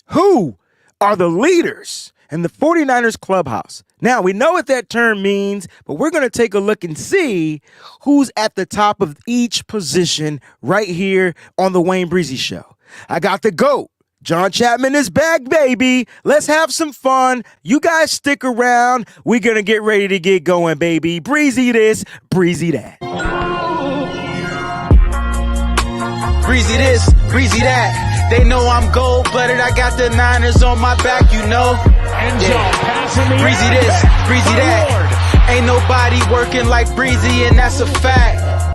Who are the leaders in the 49ers clubhouse? Now, we know what that term means, but we're going to take a look and see who's at the top of each position right here on the Wayne Breezy Show. I got the GOAT. John Chapman is back, baby. Let's have some fun. You guys stick around. We're going to get ready to get going, baby. Breezy this, breezy that. Breezy this, breezy that. They know I'm gold-blooded. I got the Niners on my back, you know. Breezy this, breezy that. Ain't nobody working like Breezy, and that's a fact.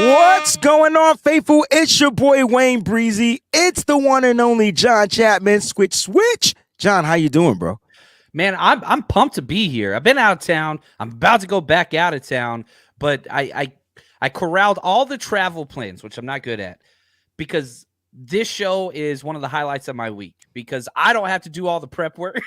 What's going on, faithful? It's your boy Wayne Breezy. It's the one and only John Chapman. Switch. John, how you doing, bro? Man, I'm pumped to be here. I've been out of town. I'm about to go back out of town, but I corralled all the travel plans, which I'm not good at, because this show is one of the highlights of my week because I don't have to do all the prep work.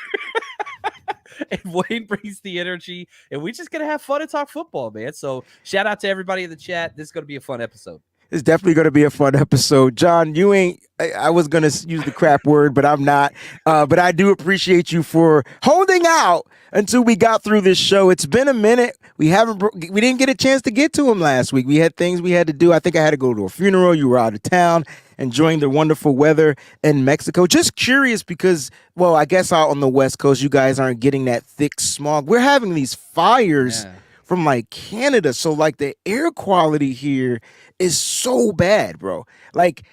And Wayne brings the energy, and we're just going to have fun and talk football, man. So shout out to everybody in the chat. This is going to be a fun episode. It's definitely going to be a fun episode. John, you ain't, I was going to use the crap word, but I'm not. But I do appreciate you for holding out until we got through this show. It's been a minute. We didn't get a chance to get to him last week. We had things we had to do. I think I had to go to a funeral. You were out of town enjoying the wonderful weather in Mexico. Just curious because, well, I guess out on the West Coast, you guys aren't getting that thick smog. We're having these fires from like Canada. So like the air quality here is so bad, bro. Like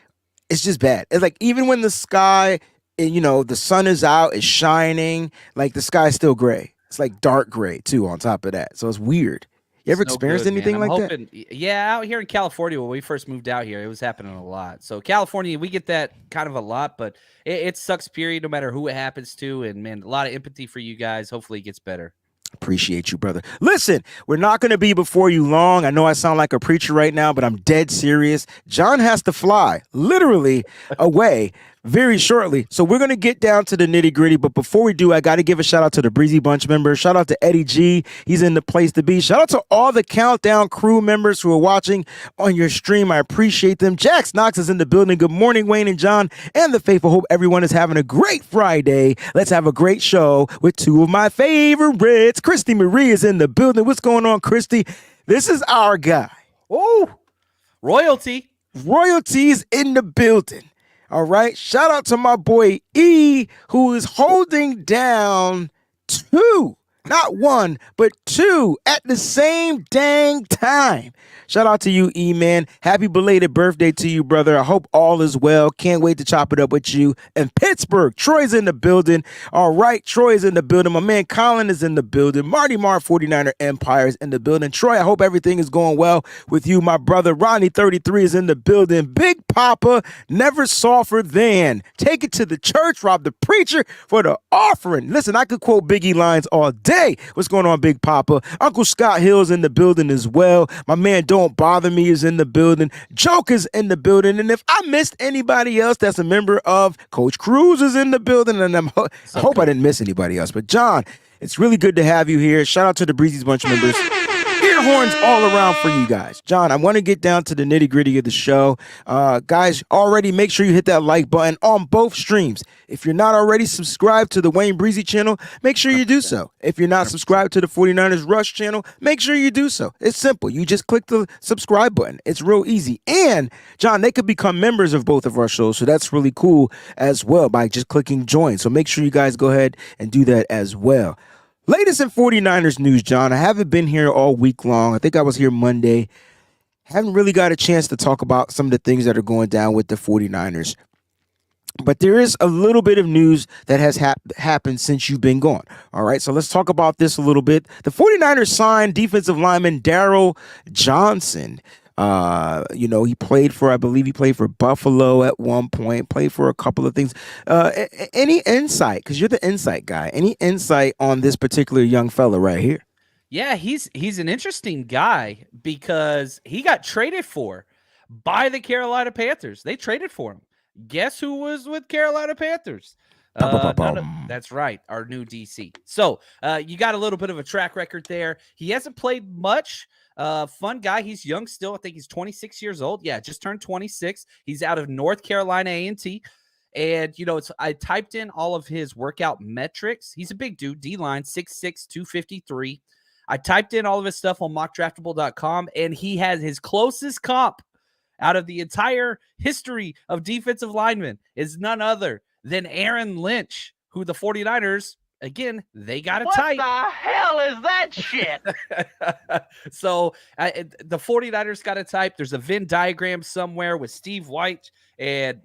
it's just bad. It's like even when the sky, you know, the sun is out, it's shining, like the sky's still gray. It's like dark gray too on top of that. So it's weird. You ever experienced anything like that? Yeah, out here in California, when we first moved out here, it was happening a lot. So California, we get that kind of a lot, but it sucks, period, no matter who it happens to. And, man, a lot of empathy for you guys. Hopefully it gets better. Appreciate you, brother. Listen, we're not going to be before you long. I know I sound like a preacher right now, but I'm dead serious. John has to fly literally away very shortly. So we're going to get down to the nitty gritty. But before we do, I got to give a shout out to the Breezy Bunch members. Shout out to Eddie G. He's in the place to be. Shout out to all the Countdown crew members who are watching on your stream. I appreciate them. Jax Knox is in the building. Good morning, Wayne and John and the faithful. Hope everyone is having a great Friday. Let's have a great show with two of my favorites. Christy Marie is in the building. What's going on, Christy? This is our guy. Oh, royalty. Royalty's in the building. All right. Shout out to my boy E, who is holding down two, not one, but two at the same dang time. Shout out to you, E, man. Happy belated birthday to you, brother. I hope all is well. Can't wait to chop it up with you. And Pittsburgh, Troy's in the building. All right, Troy is in the building. My man Colin is in the building. Marty Marr, 49er Empire is in the building. Troy, I hope everything is going well with you. My brother Ronnie, 33, is in the building. Big Papa, never softer than. Take it to the church, rob the preacher for the offering. Listen, I could quote Biggie lines all day. What's going on, Big Papa? Uncle Scott Hill's in the building as well. My man Don't Bother Me is in the building. Joker's in the building. And if I missed anybody else that's a member of Coach Cruz is in the building. And I hope I didn't miss anybody else. But John, it's really good to have you here. Shout out to the Breezy's Bunch members. Ear horns all around for you guys. John, I want to get down to the nitty gritty of the show. Guys, already make sure you hit that like button on both streams. If you're not already subscribed to the Wayne Breezy channel, make sure you do so. If you're not subscribed to the 49ers Rush channel, make sure you do so. It's simple. You just click the subscribe button. It's real easy. And, John, they could become members of both of our shows, so that's really cool as well by just clicking join. So make sure you guys go ahead and do that as well. Latest in 49ers news, John. I haven't been here all week long. I think I was here Monday. Haven't really got a chance to talk about some of the things that are going down with the 49ers. But there is a little bit of news that has happened since you've been gone. All right, so let's talk about this a little bit. The 49ers signed defensive lineman Daryl Johnson. He played for, I believe he played for Buffalo at one point, played for a couple of things. Any insight, because you're the insight guy, any insight on this particular young fella right here? Yeah, he's an interesting guy because he got traded for by the Carolina Panthers. They traded for him. Guess who was with Carolina Panthers? That's right, our new DC. So you got a little bit of a track record there. He hasn't played much. Fun guy. He's young still. I think he's 26 years old. Yeah, just turned 26. He's out of North Carolina A&T. And, I typed in all of his workout metrics. He's a big dude, D-line, 6'6", 253. I typed in all of his stuff on mockdraftable.com, and he has his closest comp out of the entire history of defensive linemen is none other than Aaron Lynch, who the 49ers, again, they got a type. What the hell is that shit? So the 49ers got a type. There's a Venn diagram somewhere with Steve White and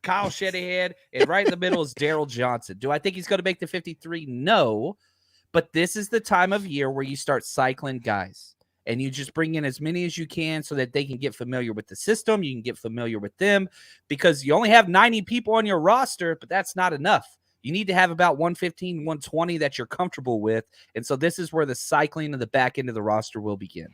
Kyle Shanahan, and right in the middle is Daryl Johnson. Do I think he's going to make the 53? No, but this is the time of year where you start cycling guys, and you just bring in as many as you can so that they can get familiar with the system. You can get familiar with them, because you only have 90 people on your roster, but that's not enough. You need to have about 115, 120 that you're comfortable with. And so this is where the cycling of the back end of the roster will begin.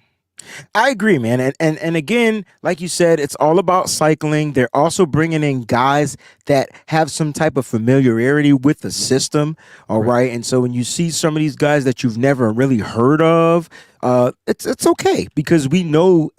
I agree, man. And again, like you said, it's all about cycling. They're also bringing in guys that have some type of familiarity with the system. All right. And so when you see some of these guys that you've never really heard of, it's okay, because we know.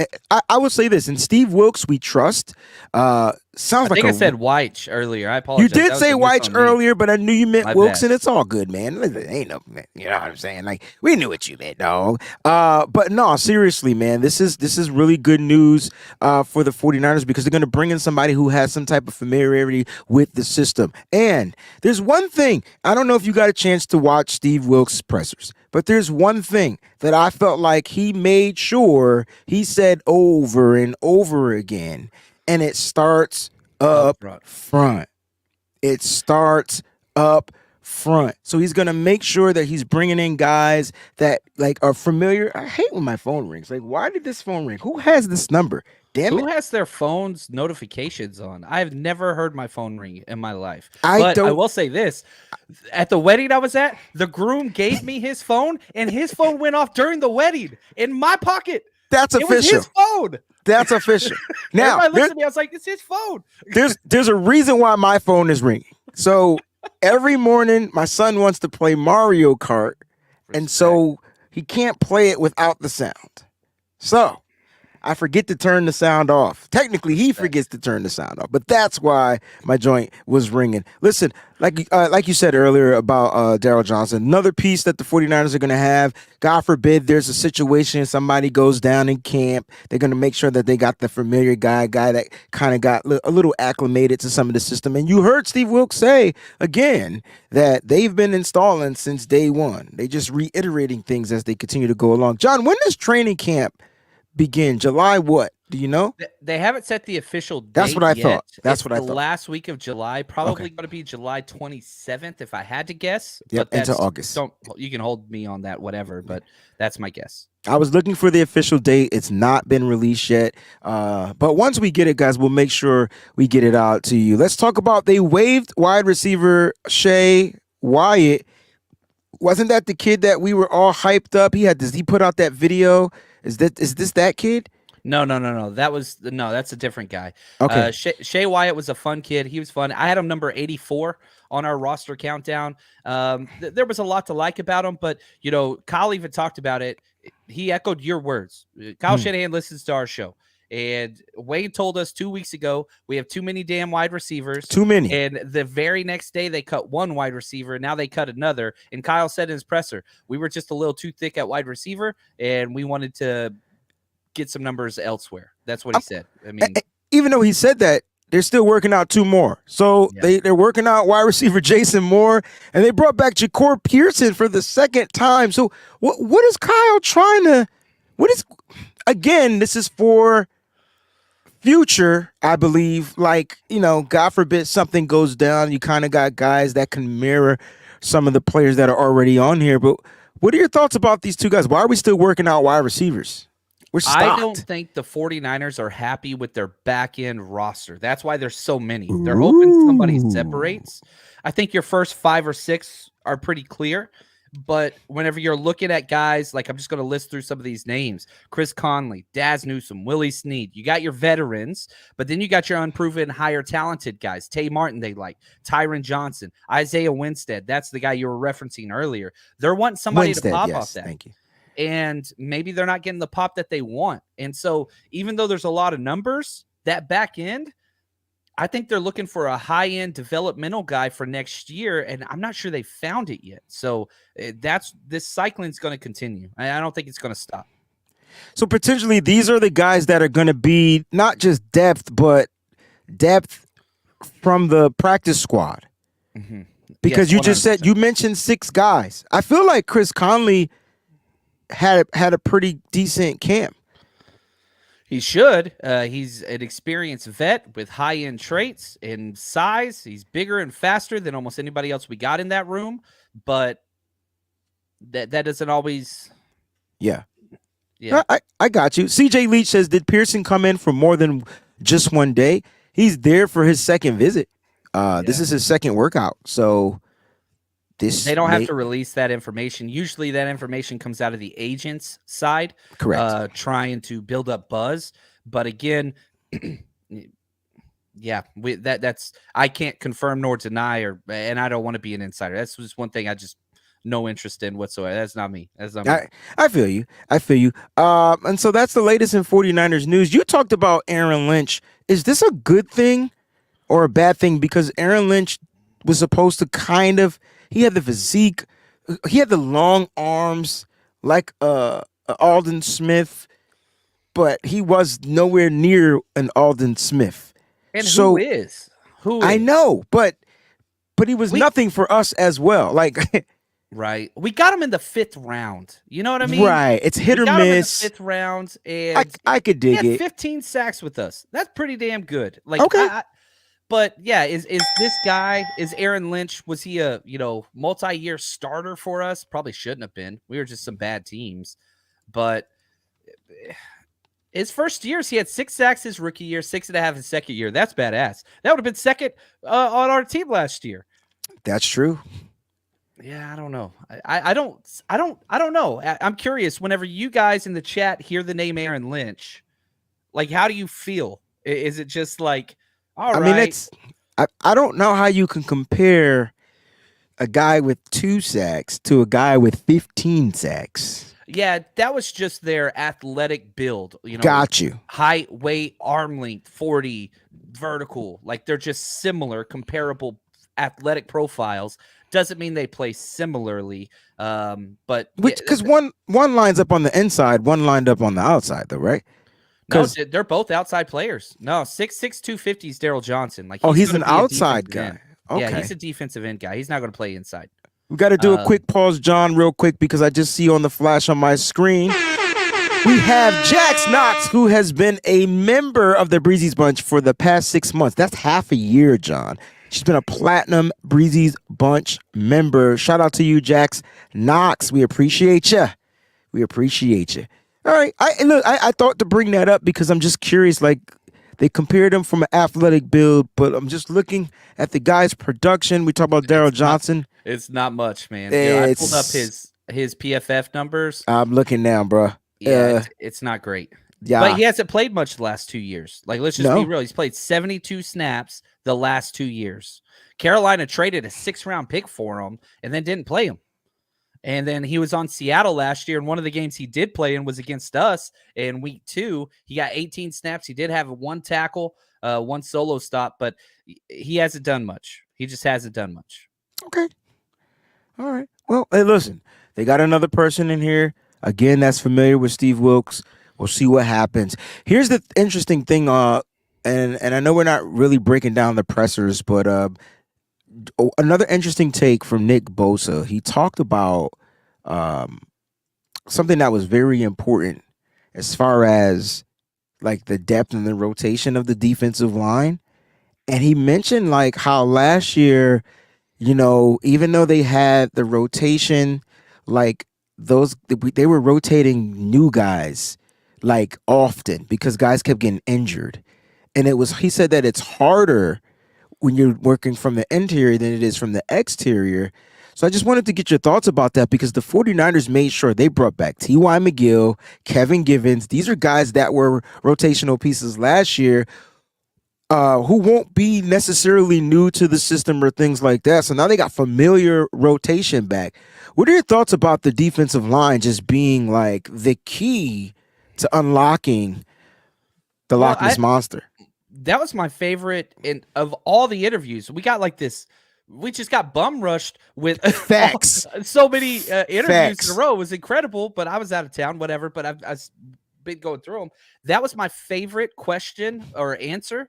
I would say this, and Steve Wilkes we trust. Sounds I like think I said Weich earlier. I apologize. You did say Weich earlier, but I knew you meant Wilkes, and it's all good, man. Ain't no, you know what I'm saying? Like, we knew what you meant, dog. But no, seriously, man, this is really good news for the 49ers, because they're going to bring in somebody who has some type of familiarity with the system. And there's one thing, I don't know if you got a chance to watch Steve Wilkes' pressers, but there's one thing that I felt like he made sure he said over and over again, and it starts up front. It starts up front. So he's going to make sure that he's bringing in guys that like are familiar. I hate when my phone rings. Like, why did this phone ring? Who has this number? Damn it. Who has their phone's notifications on? I've never heard my phone ring in my life. I will say this. At the wedding I was at, the groom gave me his phone, and his phone went off during the wedding in my pocket. That's official. It was his phone. That's official. Now, everybody looked at me. I was like, "It's his phone." There's a reason why my phone is ringing. So every morning, my son wants to play Mario Kart, and so he can't play it without the sound. So I forget to turn the sound off. Technically, he forgets to turn the sound off, but that's why my joint was ringing. Listen, like you said earlier about Daryl Johnson, another piece that the 49ers are going to have, God forbid there's a situation, somebody goes down in camp, they're going to make sure that they got the familiar guy that kind of got a little acclimated to some of the system. And you heard Steve Wilkes say, again, that they've been installing since day one. They just reiterating things as they continue to go along. John, when does training camp begin? July what? Do you know? They haven't set the official date. That's what I yet. thought. That's it's what I thought. Last week of July, probably going to be July 27th, if I had to guess. Yep, but into August. You can hold me on that, whatever. But that's my guess. I was looking for the official date. It's not been released yet. But once we get it, guys, we'll make sure we get it out to you. Let's talk about, they waived wide receiver Ji'Ayir. Wasn't that the kid that we were all hyped up? He put out that video. Is this that kid? No. That's a different guy. Okay. Ji'Ayir was a fun kid. He was fun. I had him number 84 on our roster countdown. There was a lot to like about him, but Kyle even talked about it. He echoed your words. Kyle Shanahan listens to our show. And Wade told us 2 weeks ago, we have too many damn wide receivers. Too many. And the very next day, they cut one wide receiver. Now they cut another. And Kyle said in his presser, we were just a little too thick at wide receiver, and we wanted to get some numbers elsewhere. That's what he said. I mean, even though he said that, they're still working out two more. So they're working out wide receiver Jason Moore, and they brought back Ja'Cory Pearson for the second time. So what is Kyle trying to – again, this is for – future, I believe, like, God forbid something goes down. You kind of got guys that can mirror some of the players that are already on here. But what are your thoughts about these two guys? Why are we still working out wide receivers? We're stocked. I don't think the 49ers are happy with their back end roster. That's why there's so many. They're hoping somebody separates. I think your first 5 or 6 are pretty clear. But whenever you're looking at guys, like I'm just going to list through some of these names: Chris Conley, Daz Newsome, Willie Snead. You got your veterans, but then you got your unproven, higher talented guys. Tay Martin, they like Tyron Johnson, Isaiah Winstead. That's the guy you were referencing earlier. They're wanting somebody to pop off that. Thank you. and maybe they're not getting the pop that they want. And so even though there's a lot of numbers, that back end, I think they're looking for a high-end developmental guy for next year, and I'm not sure they found it yet. So this cycling is going to continue. I don't think it's going to stop. So potentially these are the guys that are going to be not just depth, but depth from the practice squad. Mm-hmm. Because Yes, you mentioned 6 guys. I feel like Chris Conley had a pretty decent camp. He should. He's an experienced vet with high-end traits and size. He's bigger and faster than almost anybody else we got in that room, but that doesn't always. Yeah. Yeah. I got you. CJ Leach says, did Pearson come in for more than just one day? He's there for his second visit. This is his second workout. So they don't have to release that information. Usually that information comes out of the agent's side. Correct. Trying to build up buzz. But again, yeah, that's I can't confirm nor deny, and I don't want to be an insider. That's just one thing I just no interest in whatsoever. That's not me. That's not me. I feel you. And so that's the latest in 49ers news. You talked about Aaron Lynch. Is this a good thing or a bad thing? Because Aaron Lynch was supposed to he had the physique, he had the long arms like Alden Smith, but he was nowhere near an Alden Smith. And who is? I know, but he was nothing for us as well. Like right. We got him in the 5th round. You know what I mean? Right. It's hit or miss. Him in the 5th round, and I could dig he had it. 15 sacks with us. That's pretty damn good. Like, okay. But yeah, is this guy, is Aaron Lynch, was he a multi-year starter for us? Probably shouldn't have been. We were just some bad teams. But his first years, he had 6 sacks his rookie year, 6.5 his second year. That's badass. That would have been second on our team last year. That's true. Yeah, I don't know. I don't know. I'm curious. Whenever you guys in the chat hear the name Aaron Lynch, like, how do you feel? Is it just like, all right? I mean, I don't know how you can compare a guy with 2 sacks to a guy with 15 sacks. Yeah, that was just their athletic build. Got you. Height, weight, arm length, 40, vertical. Like, they're just similar, comparable athletic profiles. Doesn't mean they play similarly. But because one lines up on the inside, one lined up on the outside, though, right? No, they're both outside players. No, 6'6", 250 is Daryl Johnson. Like, he's an outside guy. Okay. Yeah, he's a defensive end guy. He's not going to play inside. We got to do a quick pause, John, real quick, because I just see on the flash on my screen we have Jax Knox, who has been a member of the Breezy's Bunch for the past 6 months. That's half a year, John. She's been a platinum Breezy's Bunch member. Shout out to you, Jax Knox. We appreciate you. All right. I thought to bring that up because I'm just curious. Like, they compared him from an athletic build, but I'm just looking at the guy's production. We talk about Daryl Johnson. It's not much, man. I pulled up his PFF numbers. I'm looking now, bro. Yeah, it's not great. Yeah, but he hasn't played much the last 2 years. Like, let's just be real. He's played 72 snaps the last 2 years. Carolina traded a 6th-round pick for him and then didn't play him. And then he was on Seattle last year, and one of the games he did play in was against us in week 2. He got 18 snaps. He did have 1 tackle, 1 solo stop, but he hasn't done much. He just hasn't done much. Okay. All right. Well, hey, listen, they got another person in here, again, that's familiar with Steve Wilks. We'll see what happens. Here's the interesting thing, and I know we're not really breaking down the pressers, but another interesting take from Nick Bosa. He talked about something that was very important as far as like the depth and the rotation of the defensive line. And he mentioned like how last year, even though they had the rotation, like they were rotating new guys like often because guys kept getting injured. And he said that it's harder when you're working from the interior than it is from the exterior. So I just wanted to get your thoughts about that because the 49ers made sure they brought back T.Y. McGill, Kevin Givens. These are guys that were rotational pieces last year. who won't be necessarily new to the system or things like that. So now they got familiar rotation back. What are your thoughts about the defensive line just being like the key to unlocking the Loch Ness Monster? That was my favorite of all the interviews. We got like this. We just got bum rushed with Facts. so many interviews Facts. in a row. It was incredible, but I was out of town, whatever. But I've been going through them. That was my favorite question or answer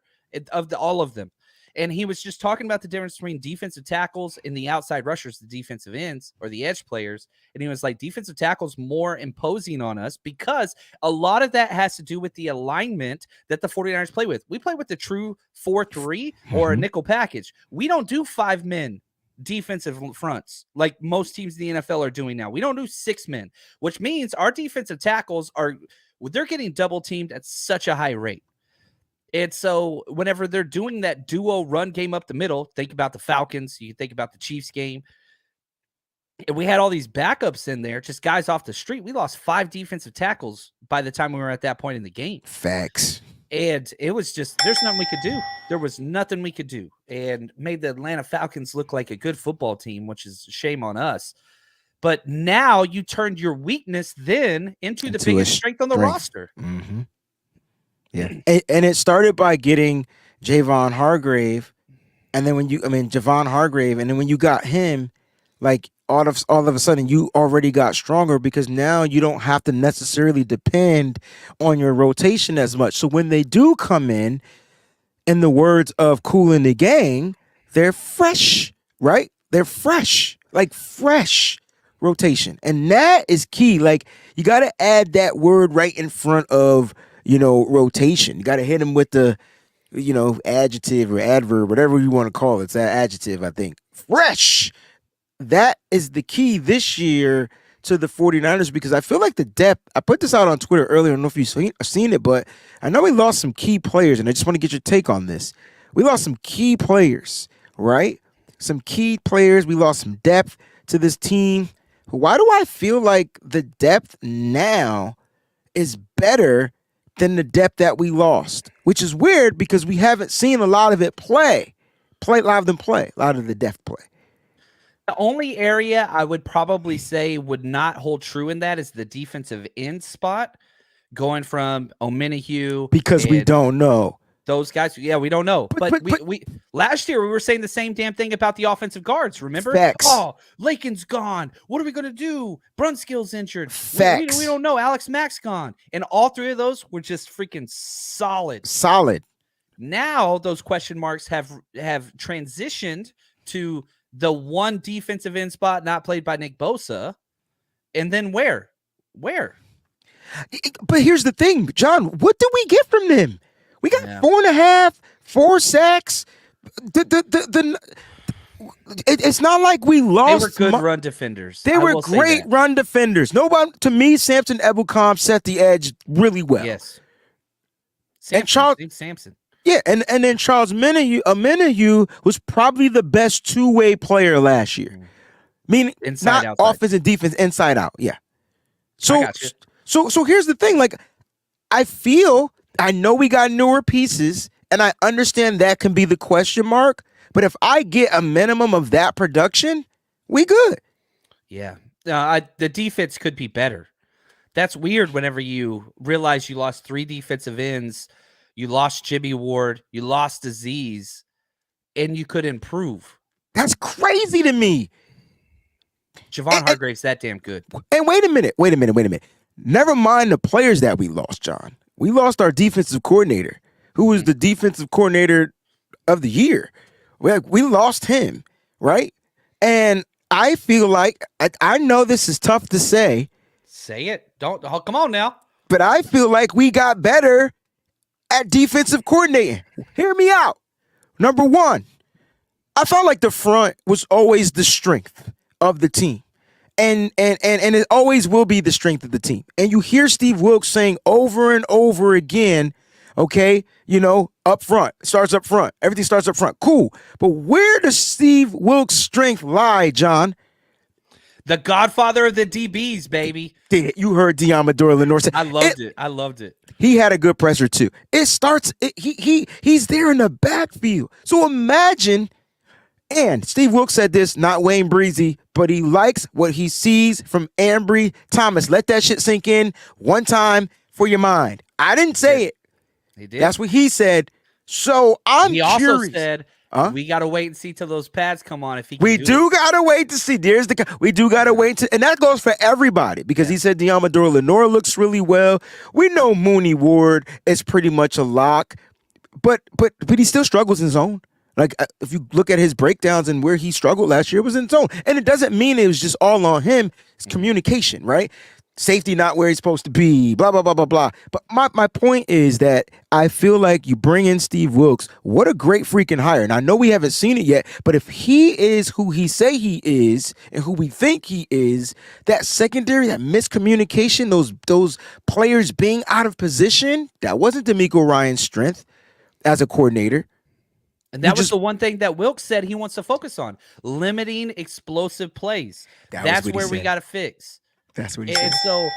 of all of them. And he was just talking about the difference between defensive tackles and the outside rushers, the defensive ends or the edge players. And he was like, defensive tackles more imposing on us because a lot of that has to do with the alignment that the 49ers play with. We play with the true 4-3 or a nickel package. We don't do 5 men defensive fronts like most teams in the NFL are doing now. We don't do 6 men, which means our defensive tackles they're getting double teamed at such a high rate. And so whenever they're doing that duo run game up the middle, think about the Falcons, you think about the Chiefs game. And we had all these backups in there, just guys off the street. We lost 5 defensive tackles by the time we were at that point in the game. Facts. And it was just, there's nothing we could do. There was nothing we could do. And made the Atlanta Falcons look like a good football team, which is a shame on us. But now you turned your weakness then into the biggest strength on the roster. Mm-hmm. Yeah. And it started by getting Javon Hargrave. And then Javon Hargrave. And then when you got him, like all of a sudden you already got stronger because now you don't have to necessarily depend on your rotation as much. So when they do come in the words of Kool and the Gang, they're fresh, right? They're fresh, like fresh rotation. And that is key. Like you got to add that word right in front of, rotation. You got to hit them with the, adjective or adverb, whatever you want to call it. It's that adjective, I think. Fresh. That is the key this year to the 49ers because I feel like the depth, I put this out on Twitter earlier. I don't know if you've seen it, but I know we lost some key players, and I just want to get your take on this. We lost some key players, right? Some key players. We lost some depth to this team. Why do I feel like the depth now is better than the depth that we lost? Which is weird because we haven't seen a lot of it play a lot of the depth play. The only area I would probably say would not hold true in that is the defensive end spot, going from Omenihu. Because we don't know. Those guys, yeah, we don't know. But we last year we were saying the same damn thing about the offensive guards. Remember? Facts. Oh, Lakin's gone. What are we gonna do? Brunskill's injured. Facts. We don't know. Alex Mack's gone, and all 3 of those were just freaking solid. Now those question marks have transitioned to the one defensive end spot not played by Nick Bosa, and then where? But here's the thing, John. What did we get from them? We got 4.5, 4 sacks. It's not like we lost. They were good run defenders. They were great run defenders. Nobody, to me, Samson Ebukam set the edge really well. Yes. Samson. Yeah, and then Charles Omenihu was probably the best two-way player last year. Meaning inside, not outside. Offense and defense, inside out. Yeah. So here's the thing. Like, I know we got newer pieces, and I understand that can be the question mark. But if I get a minimum of that production, we good. Yeah. The defense could be better. That's weird whenever you realize you lost 3 defensive ends. You lost Jimmy Ward. You lost Azeez. And you could improve. That's crazy to me. Javon Hargrave's that damn good. And wait a minute. Never mind the players that we lost, John. We lost our defensive coordinator, who was the defensive coordinator of the year. We lost him, right? And I feel like, I know this is tough to say. Say it. Come on now. But I feel like we got better at defensive coordinating. Hear me out. Number 1, I felt like the front was always the strength of the team. And it always will be the strength of the team. And you hear Steve Wilks saying over and over again, okay, up front. It starts up front. Everything starts up front. Cool. But where does Steve Wilks' strength lie, John? The Godfather of the DBs, baby. You heard Diamador Lenore say. I loved it. I loved it. He had a good presser too. It starts. He's there in the backfield. So imagine. And Steve Wilkes said this, not Wayne Breezy, but he likes what he sees from Ambry Thomas. Let that shit sink in one time for your mind. I didn't say it. He did. That's what he said. So I'm He curious. also said, we got to wait and see till those pads come on. If he can We do gotta wait to see. We do gotta wait to, and that goes for everybody because he said Diamador Lenore looks really well. We know Mooney Ward is pretty much a lock, but he still struggles in zone. Like, if you look at his breakdowns and where he struggled last year, it was in zone. And it doesn't mean it was just all on him. It's communication, right? Safety not where he's supposed to be, blah, blah, blah, blah, blah. But my point is that I feel like you bring in Steve Wilkes. What a great freaking hire. And I know we haven't seen it yet, but if he is who he say he is and who we think he is, that secondary, that miscommunication, those players being out of position, that wasn't D'Amico Ryan's strength as a coordinator. And that was the one thing that Wilkes said he wants to focus on, limiting explosive plays. That's where we got to fix. That's what he said. And so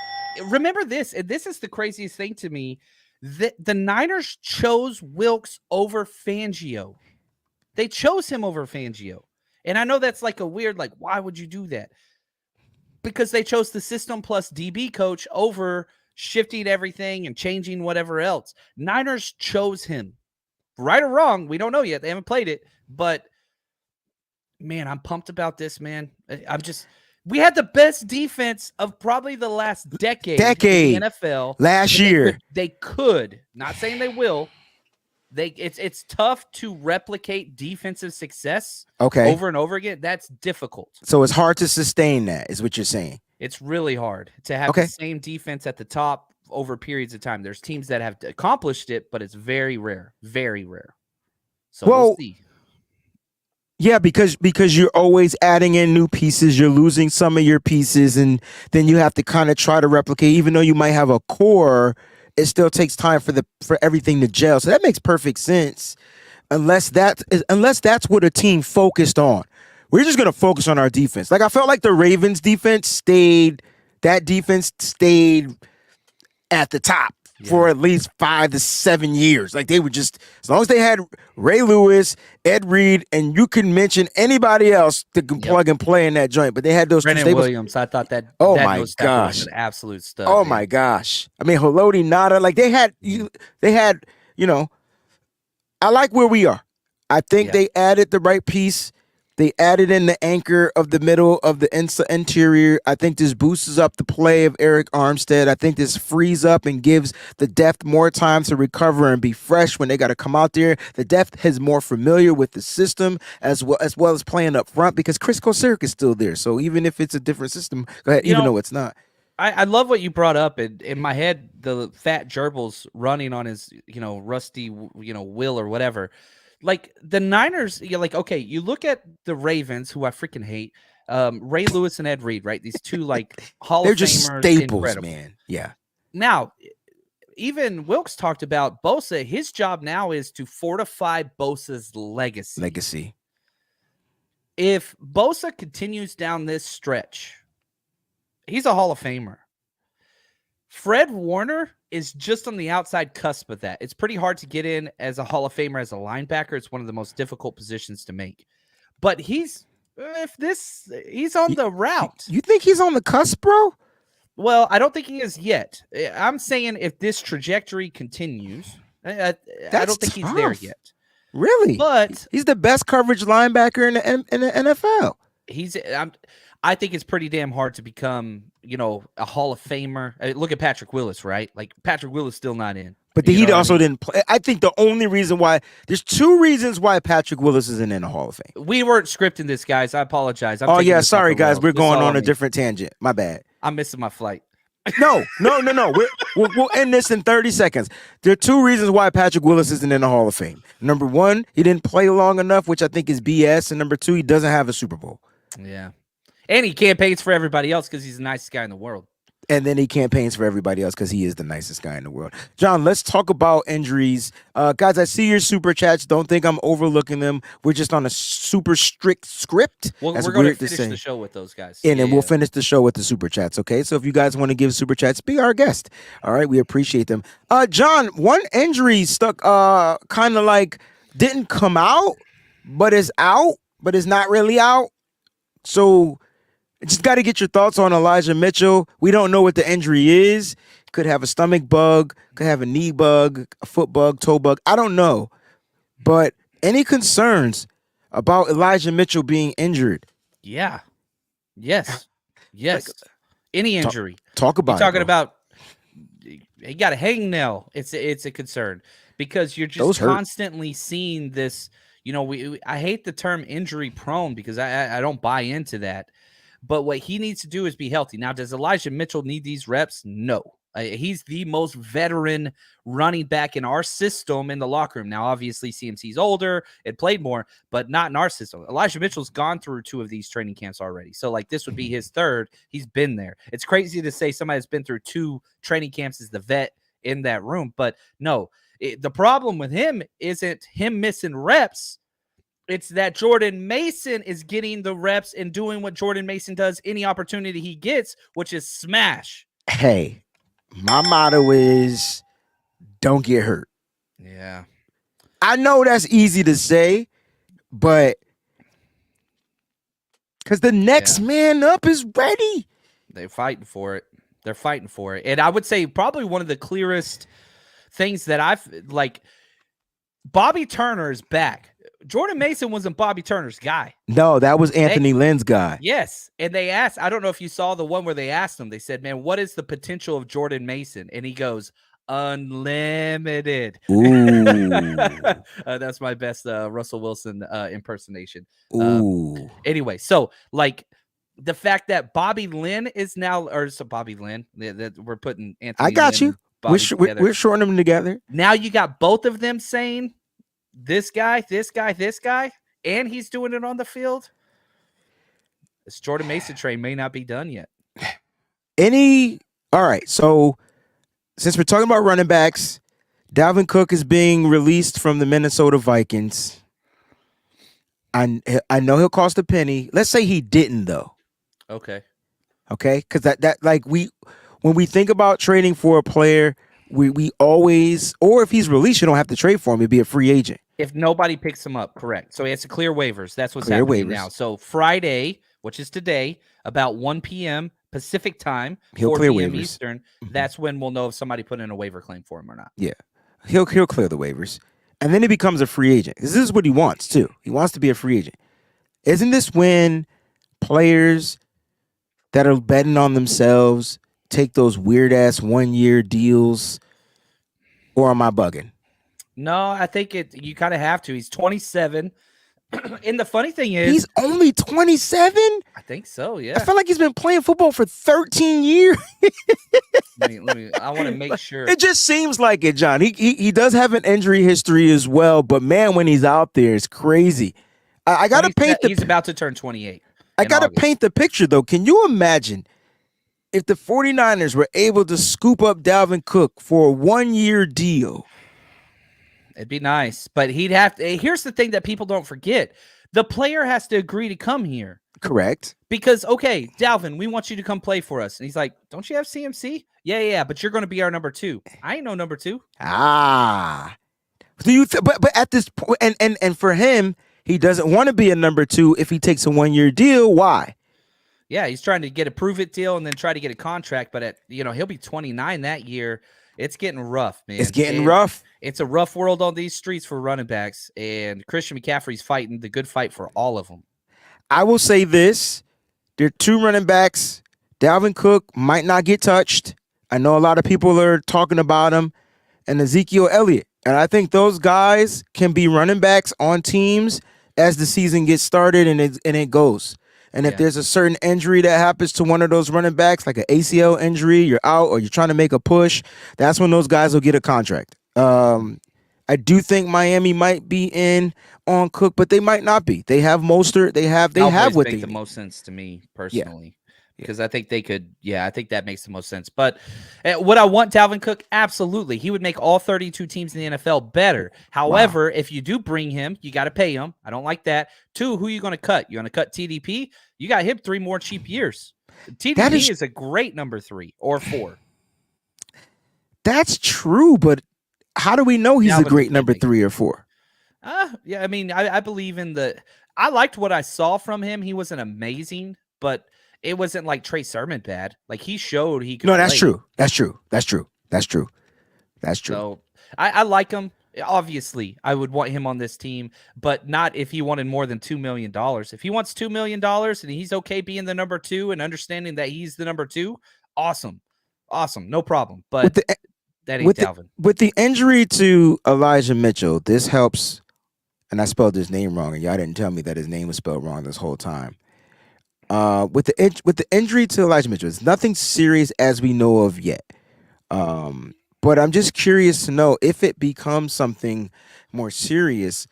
remember this, and this is the craziest thing to me. The Niners chose Wilkes over Fangio. They chose him over Fangio. And I know that's like a weird, like, why would you do that? Because they chose the system plus DB coach over shifting everything and changing whatever else. Niners chose him. Right or wrong, we don't know yet. They haven't played it, but man, I'm pumped about this, man. We had the best defense of probably the last decade in the NFL last year. They could, not saying they will. It's tough to replicate defensive success over and over again. That's difficult. So it's hard to sustain that, is what you're saying. It's really hard to have the same defense at the top over periods of time. There's teams that have accomplished it, but it's very rare. Very rare. So we'll see. Yeah, because you're always adding in new pieces, you're losing some of your pieces, and then you have to kind of try to replicate. Even though you might have a core, it still takes time for everything to gel. So that makes perfect sense, unless that's what a team focused on. We're just gonna focus on our defense. Like, I felt like the Ravens defense stayed at the top for at least 5 to 7 years. Like, they were just, as long as they had Ray Lewis, Ed Reed, and you can mention anybody else that can plug and play in that joint. But they had those Brennan Williams. I thought that. Oh that my gosh, was an absolute stud. Oh my gosh. I mean, Haloti Nada. Like, they had. I like where we are. I think they added the right piece. They added in the anchor of the middle of the interior. I think this boosts up the play of Eric Armstead. I think this frees up and gives the depth more time to recover and be fresh when they got to come out there. The depth is more familiar with the system as well as playing up front, because Chris Kosirik is still there. So even if it's a different system, go ahead, even though it's not. I love what you brought up. In my head, the fat gerbils running on his, rusty, will or whatever. Like, the Niners, you're like, okay, you look at the Ravens, who I freaking hate, Ray Lewis and Ed Reed, right? These two, like, Hall They're of Famers. just staples, incredible. man. Yeah. Now, even Wilkes talked about Bosa. His job now is to fortify Bosa's legacy. If Bosa continues down this stretch, he's a Hall of Famer. Fred Warner is just on the outside cusp of that. It's pretty hard to get in as a Hall of Famer as a linebacker. It's one of the most difficult positions to make. But he's on the route. You think he's on the cusp, bro? Well, I don't think he is yet. I'm saying if this trajectory continues, I don't think he's there yet. Really? But he's the best coverage linebacker in the NFL. I think it's pretty damn hard to become, a Hall of Famer. Look at Patrick Willis, right? Like, Patrick Willis still not in. But he also didn't play. I think the only reason why, there's 2 reasons why Patrick Willis isn't in the Hall of Fame. We weren't scripting this, guys. I apologize. Sorry, guys. We're going on a different tangent. My bad. I'm missing my flight. No. We'll end this in 30 seconds. There are 2 reasons why Patrick Willis isn't in the Hall of Fame. Number 1, he didn't play long enough, which I think is BS. And number 2, he doesn't have a Super Bowl. Yeah. And he campaigns for everybody else because he's the nicest guy in the world. And then he campaigns for everybody else because he is the nicest guy in the world. John, let's talk about injuries. Guys, I see your super chats. Don't think I'm overlooking them. We're just on a super strict script. Well, That's we're going to weird to finish say. the show with those guys. And then we'll finish the show with the super chats, okay? So if you guys want to give super chats, be our guest. All right, we appreciate them. John, one injury stuck kind of like didn't come out, but is out, but is not really out. So just got to get your thoughts on Elijah Mitchell. We don't know what the injury is. Could have a stomach bug, could have a knee bug, a foot bug, toe bug. I don't know. But any concerns about Elijah Mitchell being injured? Yeah. Yes. Yes. Any injury. Talk about it. You're talking about he got a hangnail. It's a concern because you're just constantly seeing this. You know, I hate the term injury prone because I don't buy into that. But what he needs to do is be healthy. Now, does Elijah Mitchell need these reps? No. He's the most veteran running back in our system in the locker room. Now, obviously, CMC's older and played more, but not in our system. Elijah Mitchell's gone through 2 of these training camps already. So, like, this would be his 3rd. He's been there. It's crazy to say somebody that's been through 2 training camps is the vet in that room. But no, the problem with him isn't him missing reps. It's that Jordan Mason is getting the reps and doing what Jordan Mason does any opportunity he gets, which is smash. Hey, my motto is don't get hurt. Yeah. I know that's easy to say, but because the next man up is ready. They're fighting for it. They're fighting for it. And I would say probably one of the clearest things that I've like Bobby Turner is back. Jordan Mason wasn't Bobby Turner's guy. No, that was Anthony Lynn's guy. Yes. And they asked, I don't know if you saw the one where they asked him, they said, man, what is the potential of Jordan Mason? And he goes, unlimited. Ooh. That's my best Russell Wilson impersonation. Ooh. Anyway, so like the fact that Bobby Lynn is now, or so Bobby Lynn, that we're putting Anthony I got Lynn, you. We're shorting them together. Now you got both of them saying this guy, and he's doing it on the field. This Jordan Mason train may not be done yet. All right, so since we're talking about running backs, Dalvin Cook is being released from the Minnesota Vikings. I know he'll cost a penny. Let's say he didn't, though. Okay, because that like when we think about trading for a player, we always, or if he's released, you don't have to trade for him. He'd be a free agent. If nobody picks him up, correct. So he has to clear waivers. That's what's happening now. So Friday, which is today, about 1 p.m. Pacific time, he'll 4 clear p.m. waivers. Eastern. That's when we'll know if somebody put in a waiver claim for him or not. Yeah, he'll clear the waivers, and then he becomes a free agent. This is what he wants too. He wants to be a free agent. Isn't this when players that are betting on themselves take those weird ass 1-year deals, or am I bugging? No, I think you kind of have to. He's 27. And the funny thing is, he's only 27? I think so, yeah. I feel like he's been playing football for 13 years. let me I want to make sure. It just seems like it, John. He does have an injury history as well, but man, when he's out there, it's crazy. I got to paint he's about to turn 28. I got to paint the picture, though. Can you imagine if the 49ers were able to scoop up Dalvin Cook for a 1-year deal? It'd be nice, but he'd have to. Here's the thing that people don't forget. The player has to agree to come here. Correct. Because, okay, Dalvin, we want you to come play for us. And he's like, don't you have CMC? Yeah, but you're going to be our number 2. I ain't no number 2. Do you but at this point, and for him, he doesn't want to be a number 2 if he takes a 1-year deal. Why? Yeah, he's trying to get a prove-it deal and then try to get a contract, but he'll be 29 that year. It's getting rough, man. It's getting rough. It's a rough world on these streets for running backs, and Christian McCaffrey's fighting the good fight for all of them. I will say this. There are 2 running backs. Dalvin Cook might not get touched. I know a lot of people are talking about him, and Ezekiel Elliott. And I think those guys can be running backs on teams as the season gets started and it goes. And if there's a certain injury that happens to one of those running backs, like an ACL injury, you're out or you're trying to make a push, that's when those guys will get a contract. I do think Miami might be in on Cook, but they might not be. They have Mostert. They have what they make the most sense to me personally. because I think they could. Yeah, I think that makes the most sense. But would I want Dalvin Cook? Absolutely. He would make all 32 teams in the NFL better. However, if you do bring him, you got to pay him. I don't like that. 2, who are you going to cut? You going to cut TDP? You got him 3 more cheap years. TDP is a great number 3 or 4. That's true, but how do we know he's a great number 3 or 4? Yeah, I mean, I believe in I liked what I saw from him. He wasn't amazing, but it wasn't like Trey Sermon bad. Like, he showed he could. No, that's true. That's true. So I like him. Obviously, I would want him on this team, but not if he wanted more than $2 million. If he wants $2 million and he's okay being the number 2 and understanding that he's the number 2, awesome, no problem. But that ain't Dalvin. With the injury to Elijah Mitchell, this helps. And I spelled his name wrong, and y'all didn't tell me that his name was spelled wrong this whole time. With the injury to Elijah Mitchell, it's nothing serious as we know of yet. But I'm just curious to know if it becomes something more serious,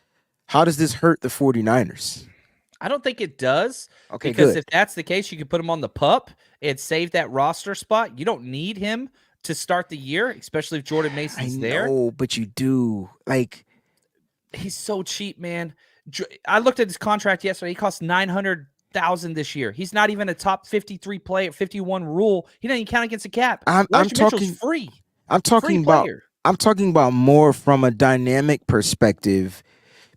how does this hurt the 49ers? I don't think it does. Okay, because good. If that's the case, you could put him on the PUP and save that roster spot. You don't need him to start the year, especially if Jordan Mason's there. I know, but you do. Like, he's so cheap, man. I looked at his contract yesterday. He costs $900,000 this year. He's not even a top 53 player, 51 rule. He doesn't even count against the cap. I'm talking free. I'm talking about more from a dynamic perspective,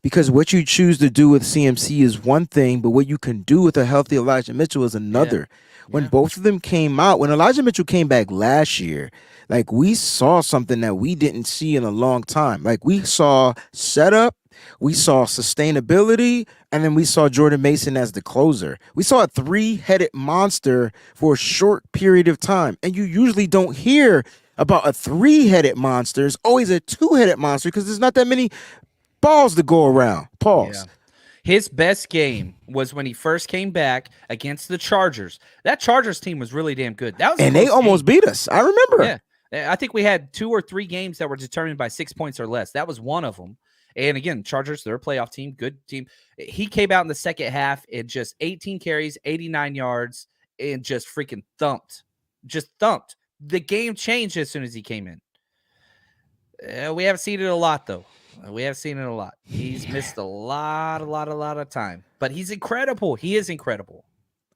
because what you choose to do with CMC is one thing, but what you can do with a healthy Elijah Mitchell is another. When both of them came out, when Elijah Mitchell came back last year, like, we saw something that we didn't see in a long time. Like, we saw setup, we saw sustainability, and then we saw Jordan Mason as the closer. We saw a 3-headed monster for a short period of time. And you usually don't hear about a 3-headed monster. It's always a 2-headed monster because there's not that many balls to go around. Pause. Yeah. His best game was when he first came back against the Chargers. That Chargers team was really damn good. And they almost beat us. I remember. Yeah. I think we had 2 or 3 games that were determined by 6 points or less. That was one of them. And again, Chargers, they're a playoff team, good team. He came out in the second half and just 18 carries, 89 yards, and just freaking thumped. The game changed as soon as he came in. We haven't seen it a lot, though. He's missed a lot of time. But he's incredible. He is incredible.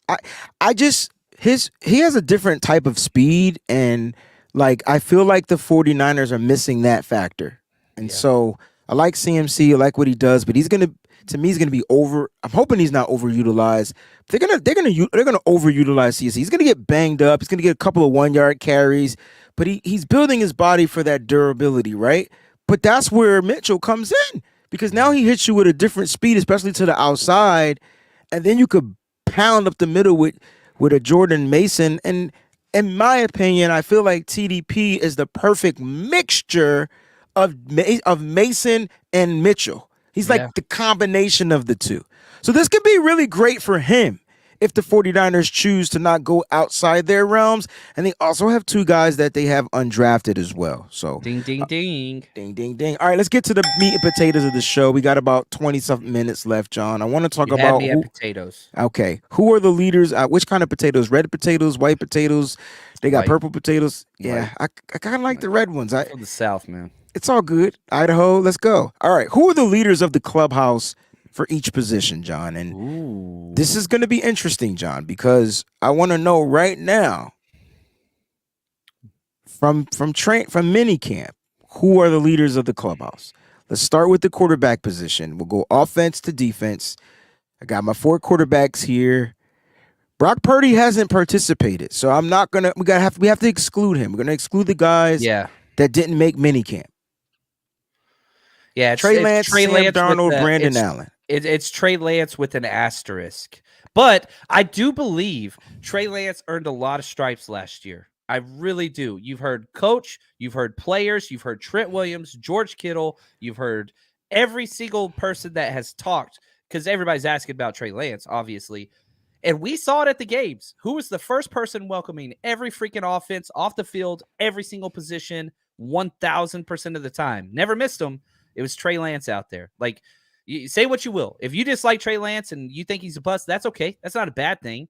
He has a different type of speed, and like, I feel like the 49ers are missing that factor. And so I like CMC, I like what he does, but he's gonna be over. I'm hoping he's not overutilized. They're gonna overutilize CMC. He's gonna get banged up. He's gonna get a couple of 1-yard carries, but he's building his body for that durability, right? But that's where Mitchell comes in, because now he hits you with a different speed, especially to the outside, and then you could pound up the middle with a Jordan Mason. And in my opinion, I feel like TDP is the perfect mixture of Mason and Mitchell. He's like the combination of the two. So this could be really great for him if the 49ers choose to not go outside their realms. And they also have 2 guys that they have undrafted as well. So ding. Ding, ding, ding. All right, let's get to the meat and potatoes of the show. We got about 20-something minutes left, John. I want to talk about potatoes. Okay. Who are the leaders? Which kind of potatoes? Red potatoes, white potatoes? They got purple potatoes. Yeah, I kind of like the red ones. From the South, man. It's all good. Idaho, let's go. All right. Who are the leaders of the clubhouse for each position, John? And this is going to be interesting, John, because I want to know right now from minicamp, who are the leaders of the clubhouse? Let's start with the quarterback position. We'll go offense to defense. I got my 4 quarterbacks here. Brock Purdy hasn't participated, so I'm not gonna. We have to exclude him. We're gonna exclude the guys that didn't make minicamp. Yeah, Trey Lance, Sam Darnold, Brandon Allen. It's Trey Lance with an asterisk. But I do believe Trey Lance earned a lot of stripes last year. I really do. You've heard coach, you've heard players, you've heard Trent Williams, George Kittle, you've heard every single person that has talked, because everybody's asking about Trey Lance, obviously. And we saw it at the games. Who was the first person welcoming every freaking offense off the field, every single position, 1,000% of the time? Never missed them. It was Trey Lance out there. Like, you say what you will. If you dislike Trey Lance and you think he's a bust, that's okay. That's not a bad thing.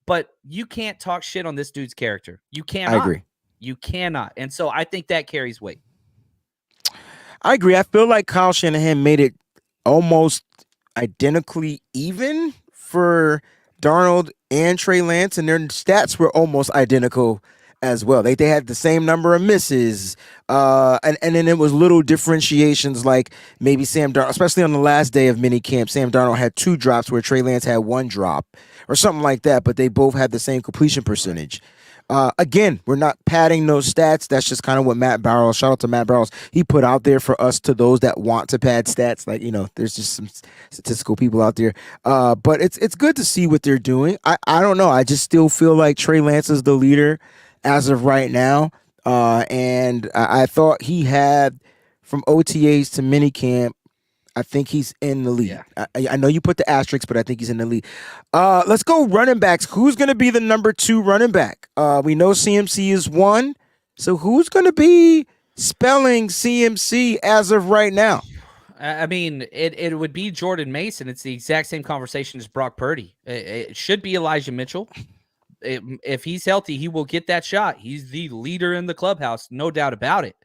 but you can't talk shit on this dude's character. You cannot. I agree. You cannot. And so I think that carries weight. I agree. I feel like Kyle Shanahan made it almost identically even for Darnold and Trey Lance, and their stats were almost identical as well. They had the same number of misses, and then it was little differentiations, like maybe Sam Darnold, especially on the last day of minicamp, Sam Darnold had 2 drops where Trey Lance had 1 drop or something like that, but they both had the same completion percentage. Again, we're not padding those stats. That's just kind of what Matt Barrows, shout out to Matt Barrows, he put out there for us, to those that want to pad stats. Like, there's just some statistical people out there. But it's good to see what they're doing. I don't know. I just still feel like Trey Lance is the leader as of right now. And I thought he had, from OTAs to minicamp, I think he's in the lead. Yeah. I know you put the asterisk, but I think he's in the lead. Let's go running backs. Who's going to be the number 2 running back? We know CMC is 1. So who's going to be spelling CMC as of right now? I mean, it would be Jordan Mason. It's the exact same conversation as Brock Purdy. It should be Elijah Mitchell. If he's healthy, he will get that shot. He's the leader in the clubhouse, no doubt about it.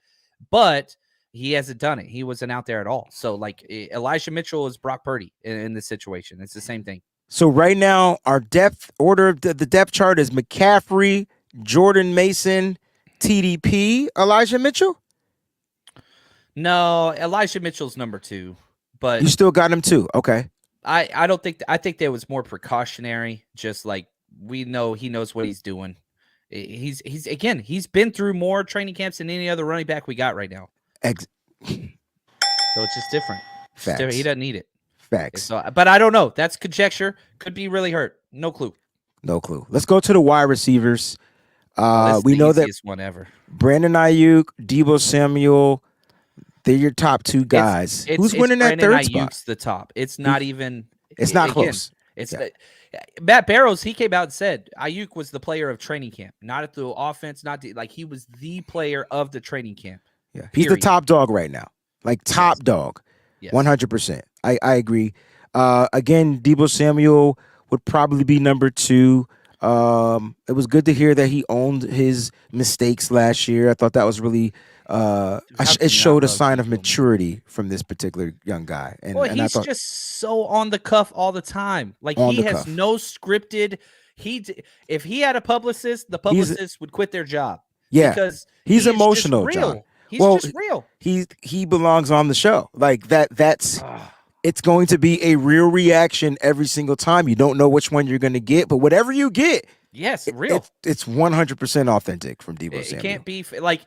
But he hasn't done it. He wasn't out there at all. So, like, Elijah Mitchell is Brock Purdy in this situation. It's the same thing. So right now, our depth order, the depth chart is McCaffrey, Jordan Mason, TDP, Elijah Mitchell. No, Elijah Mitchell's number 2, but You still got him too. Okay. I don't think I think that was more precautionary. Just like, we know he knows what he's doing. He's been through more training camps than any other running back we got right now. So it's just different. Facts. He doesn't need it. Facts. So, but I don't know. That's conjecture. Could be really hurt. No clue. No clue. Let's go to the wide receivers. That's We the know that easiest one ever. Brandon Ayuk, Deebo Samuel, they're your top 2 guys. Who's winning that Brandon third spot? Ayuk's the top. It's not even. It's not again, close. It's Yeah. Matt Barrows. He came out and said Ayuk was the player of training camp, not at the offense, like he was the player of the training camp. Yeah, he's the Period. top dog right now. Like top dog. Yes. 100%. I agree. Again, Deebo Samuel would probably be number 2. It was good to hear that he owned his mistakes last year. I thought that was really it showed a sign of maturity from this particular young guy. And Well, I he's thought, just so on the cuff all the time. Like, On he the has cuff. no scripted. If he had a publicist, the publicist would quit their job. yeah, Because he's he is just emotional, real. John. He's Well, just real. he belongs on the show. Like that's it's going to be a real reaction every single time. You don't know which one you're going to get, but whatever you get, Yes, real. it's 100% authentic from Deebo It Samuel. can't be like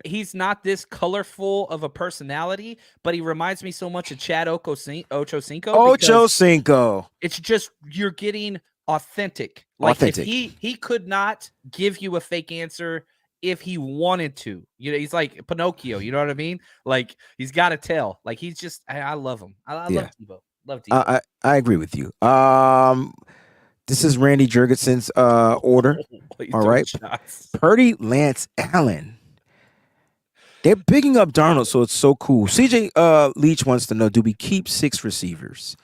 he's not this colorful of a personality, but he reminds me so much of Chad Ochocinco. Ocho Cinco. It's just, you're getting authentic. Like, Authentic. if he could not give you a fake answer if he wanted to. He's like Pinocchio. You know what I mean? Like, he's got to tell. Like, he's just, I love him. I Yeah. love Deebo. Love Deebo. I agree with you. This is Randy Jurgensen's order. He's all throwing right. shots. Purdy, Lance, Allen. They're bigging up Darnold, so it's so cool. CJ Leach wants to know, do we keep 6 receivers?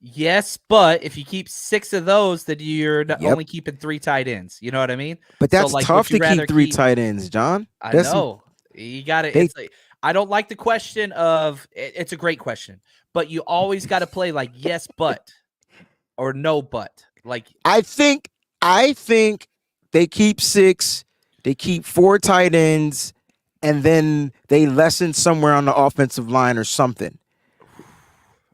Yes, but if you keep 6 of those, then you're Yep. only keeping 3 tight ends. You know what I mean? But So, that's like, tough would you to rather keep 3 tight ends, John. I That's- know. You got to. They- It's like, I don't like the question of. It's a great question, but you always got to play like yes, but, or no, but. Like, I think they keep 6, they keep 4 tight ends, and then they lessen somewhere on the offensive line or something.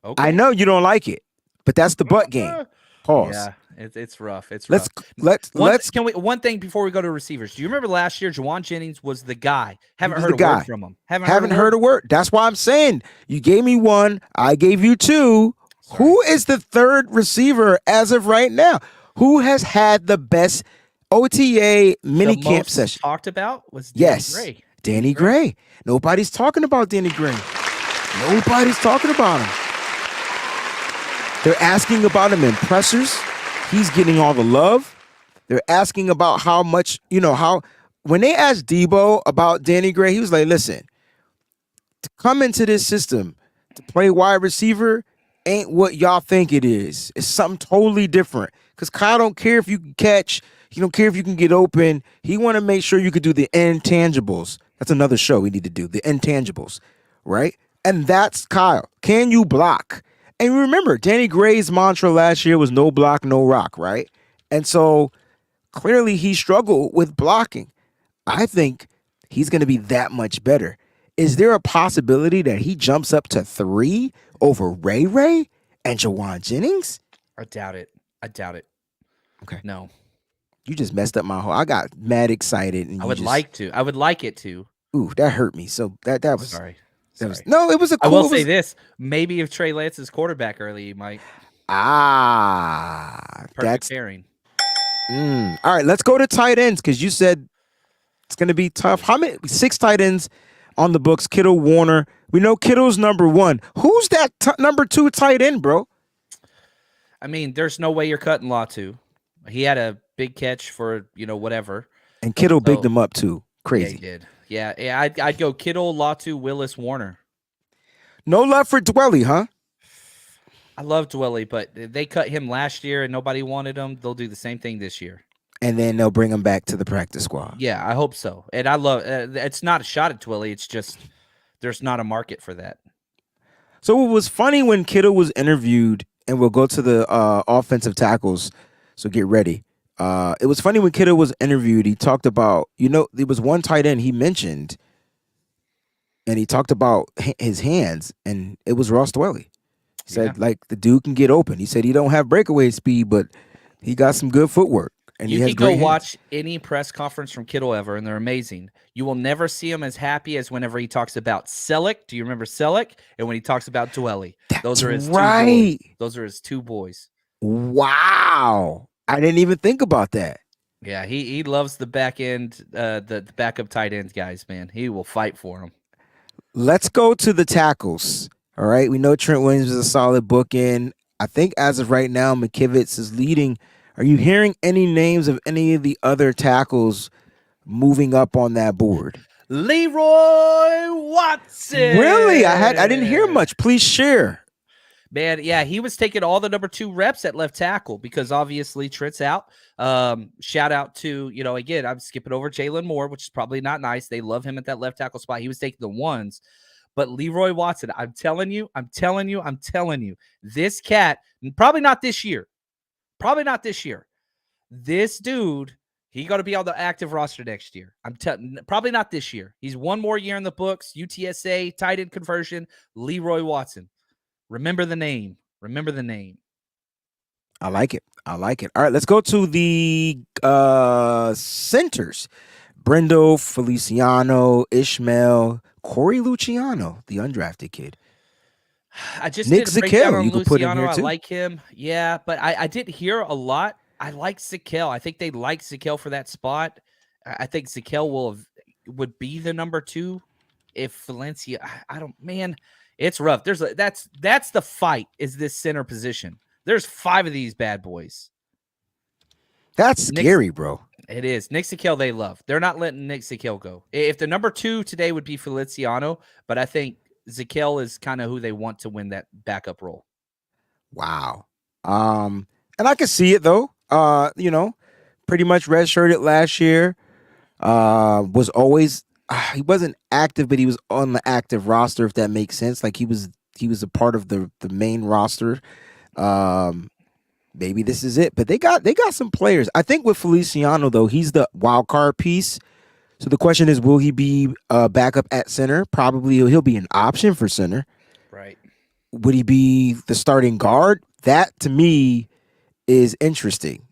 okay. I know you don't like it, but that's the butt game. Pause. Yeah, it's rough. It's rough. Let's One thing before we go to receivers. Do you remember last year Jawan Jennings was the guy? Haven't was heard the a guy. word from him. haven't heard a word. That's why I'm saying you gave me 1, I gave you 2. Who is the 3rd receiver as of right now? Who has had the best OTA mini The camp most session? talked about was Danny Yes, Gray. Danny Gray. Nobody's talking about Danny Gray. Nobody's talking about him. They're asking about him in pressers. He's getting all the love. They're asking about how much, how when they asked Deebo about Danny Gray, he was like, listen, to come into this system, to play wide receiver, ain't what y'all think it is. It's something totally different. Because Kyle don't care if you can catch. He don't care if you can get open. He want to make sure you could do the intangibles. That's another show we need to do, the intangibles, right? And that's Kyle. Can you block? And remember, Danny Gray's mantra last year was no block, no rock, right? And so clearly he struggled with blocking. I think he's going to be that much better. Is there a possibility that he jumps up to 3 over Ray Ray and Jawan Jennings? I doubt it. Okay. No. You just messed up my whole. I got mad excited. And I would like to. I would like it to. Ooh, that hurt me. So that was Sorry. That was, no, it was a cool. I will say this. Maybe if Trey Lance is quarterback early, he might. Perfect pairing. All right, let's go to tight ends because you said it's going to be tough. How many? 6 tight ends on the books. Kittle, Warner. We know Kittle's number 1. Who's that number 2 tight end, bro? I mean, there's no way you're cutting Latu. He had a big catch for, whatever. And Kittle bigged him up too. Crazy. Yeah, he did. Yeah, I'd go Kittle, Latu, Willis, Warner. No love for Dwelly, huh? I love Dwelly, but they cut him last year and nobody wanted him. They'll do the same thing this year. And then they'll bring him back to the practice squad. Yeah, I hope so. And I love it's not a shot at Dwelly. It's just there's not a market for that. So it was funny when Kittle was interviewed, and we'll go to the offensive tackles. So get ready. It was funny when Kittle was interviewed. He talked about, there was one tight end he mentioned, and he talked about his hands, and it was Ross Dwelly. He said, the dude can get open. He said he don't have breakaway speed, but he got some good footwork. And you he has can go great watch any press conference from Kittle ever, and they're amazing. You will never see him as happy as whenever he talks about Selleck. Do you remember Selleck? And when he talks about Dwelly. Those are his 2 boys. Those are his 2 boys. Wow. I didn't even think about that. Yeah, he loves the back end, the backup tight ends guys, man. He will fight for them. Let's go to the tackles. All right. We know Trent Williams is a solid bookend. I think as of right now, McKivitz is leading. Are you hearing any names of any of the other tackles moving up on that board? Leroy Watson. Really? I didn't hear much. Please share. Man, yeah, he was taking all the number 2 reps at left tackle because obviously Trent's out. Shout out to, again, I'm skipping over Jalen Moore, which is probably not nice. They love him at that left tackle spot. He was taking the 1s. But Leroy Watson, I'm telling you, this cat, probably not this year. This dude, he got to be on the active roster next year. Probably not this year. He's 1 more year in the books. UTSA, tight end conversion, Leroy Watson. Remember the name. I like it. All right, let's go to the centers. Brendo, Feliciano, Ishmael, Corey Luciano, the undrafted kid. I just Nick did a breakdown Zakelj, on you could put in Luciano. here too. I like him. Yeah, but I didn't hear a lot. I like Zakelj. I think they like Zakelj for that spot. I think Zakelj would be the number 2 if Valencia. I don't. Man, it's rough. That's the fight. Is this center position? There's 5 of these bad boys. That's scary, bro. It is. Nick Zakelj they love. They're not letting Nick Zakelj go. If the number 2 today would be Feliciano, but I think Zakelj is kind of who they want to win that backup role. Wow. And I can see it though. Pretty much redshirted last year. Was always he wasn't active, but he was on the active roster, if that makes sense. Like he was a part of the main roster. Maybe this is it. But they got some players. I think with Feliciano though, he's the wild card piece. So the question is, will he be backup at center? Probably he'll be an option for center. Right. Would he be the starting guard? That to me is interesting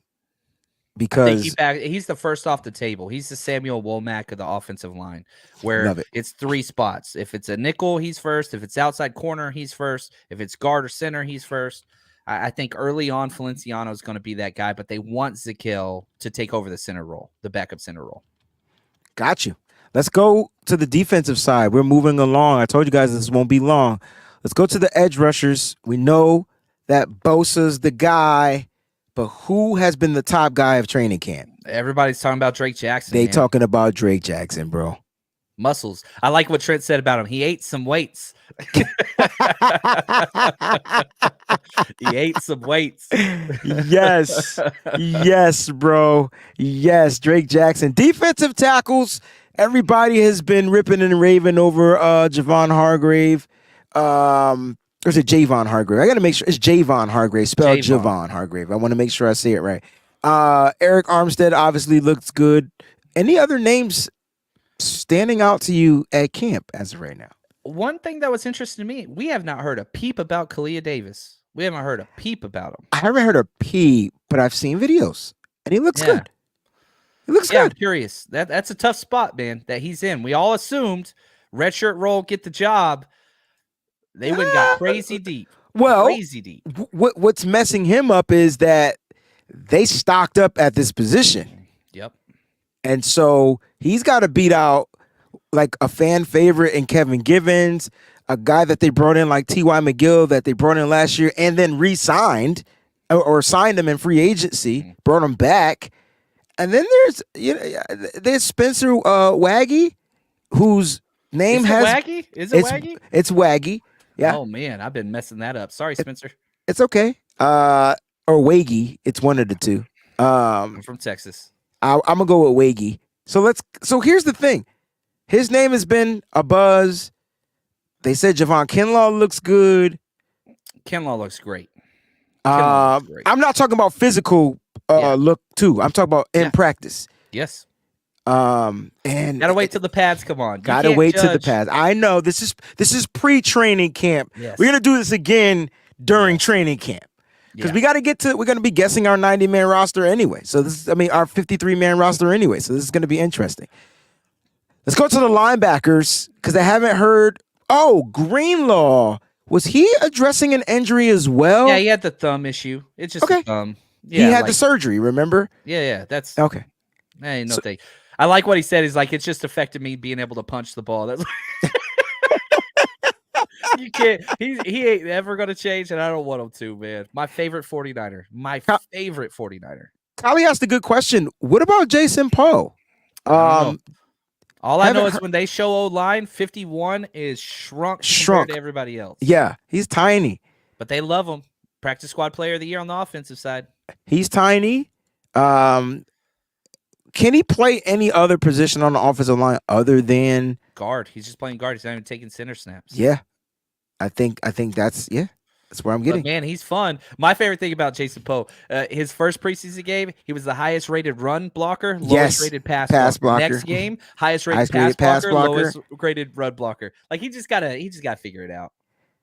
because he's the first off the table. He's the Samuel Womack of the offensive line, where it's 3 spots. If it's a nickel, he's first. If it's outside corner, he's first. If it's guard or center, he's first. I think early on, Feliciano is going to be that guy, but they want Zakelj to take over the center role, the backup center role. Got you. Let's go to the defensive side. We're moving along. I told you guys this won't be long. Let's go to the edge rushers. We know that Bosa's the guy, but who has been the top guy of training camp? Everybody's talking about Drake Jackson. They talking about Drake Jackson, bro. Muscles. I like what Trent said about him. He ate some weights. He ate some weights. Yes. Yes, bro. Yes, Drake Jackson. Defensive tackles. Everybody has been ripping and raving over Javon Hargrave. Or is it Javon Hargrave? I got to make sure it's Javon Hargrave, spelled Javon Hargrave. I want to make sure I say it right. Eric Armstead obviously looks good. Any other names standing out to you at camp as of right now? One thing that was interesting to me, we have not heard a peep about Kalia Davis. We haven't heard a peep about him. I haven't heard a peep, but I've seen videos, and he looks good. He looks good. I'm curious. That's a tough spot, man, that he's in. We all assumed redshirt role, get the job. They went and got crazy deep. Well, crazy deep. What's messing him up is that they stocked up at this position. Yep. And so he's got to beat out like a fan favorite in Kevin Givens, a guy that they brought in like T.Y. McGill that they brought in last year and then re-signed or signed him in free agency, brought him back. And then there's Spencer Waggy, whose name has Waggy? Is it Waggy? It's Waggy. Yeah. Oh man, I've been messing that up. Sorry, Spencer. It's okay. Or Waggy. It's one of the two. I'm from Texas. I'm gonna go with Waggy. So here's the thing. His name has been a buzz. They said Javon Kinlaw looks good. Kinlaw looks great. I'm not talking about physical look too. I'm talking about in practice. Yes. And gotta wait till the pads come on. Gotta wait till the pads. I know this is pre-training camp. Yes. We're gonna do this again during training camp because we're gonna be guessing our 90-man roster anyway. So our 53-man roster anyway. So this is gonna be interesting. Let's go to the linebackers because I haven't heard. Oh, Greenlaw, was he addressing an injury as well? Yeah, he had the thumb issue. It's just a thumb. Yeah, he had the surgery. Remember? Yeah. That's okay. Ain't no thing. I like what he said. He's like, it's just affected me being able to punch the ball. That's you can't. He ain't ever gonna change, and I don't want him to, man. My favorite 49er. Favorite 49er. Kylie asked a good question. What about Jason Poe? All I know is when they show O-line, 51 is shrunk compared to everybody else. Yeah, he's tiny. But they love him. Practice squad player of the year on the offensive side. He's tiny. Can he play any other position on the offensive line other than guard? He's just playing guard. He's not even taking center snaps. Yeah. I think that's where I'm getting. But man, he's fun. My favorite thing about Jason Poe, his first preseason game, he was the highest rated run blocker, lowest rated pass blocker. Next game, highest rated pass blocker, lowest rated run blocker. Like he just gotta figure it out.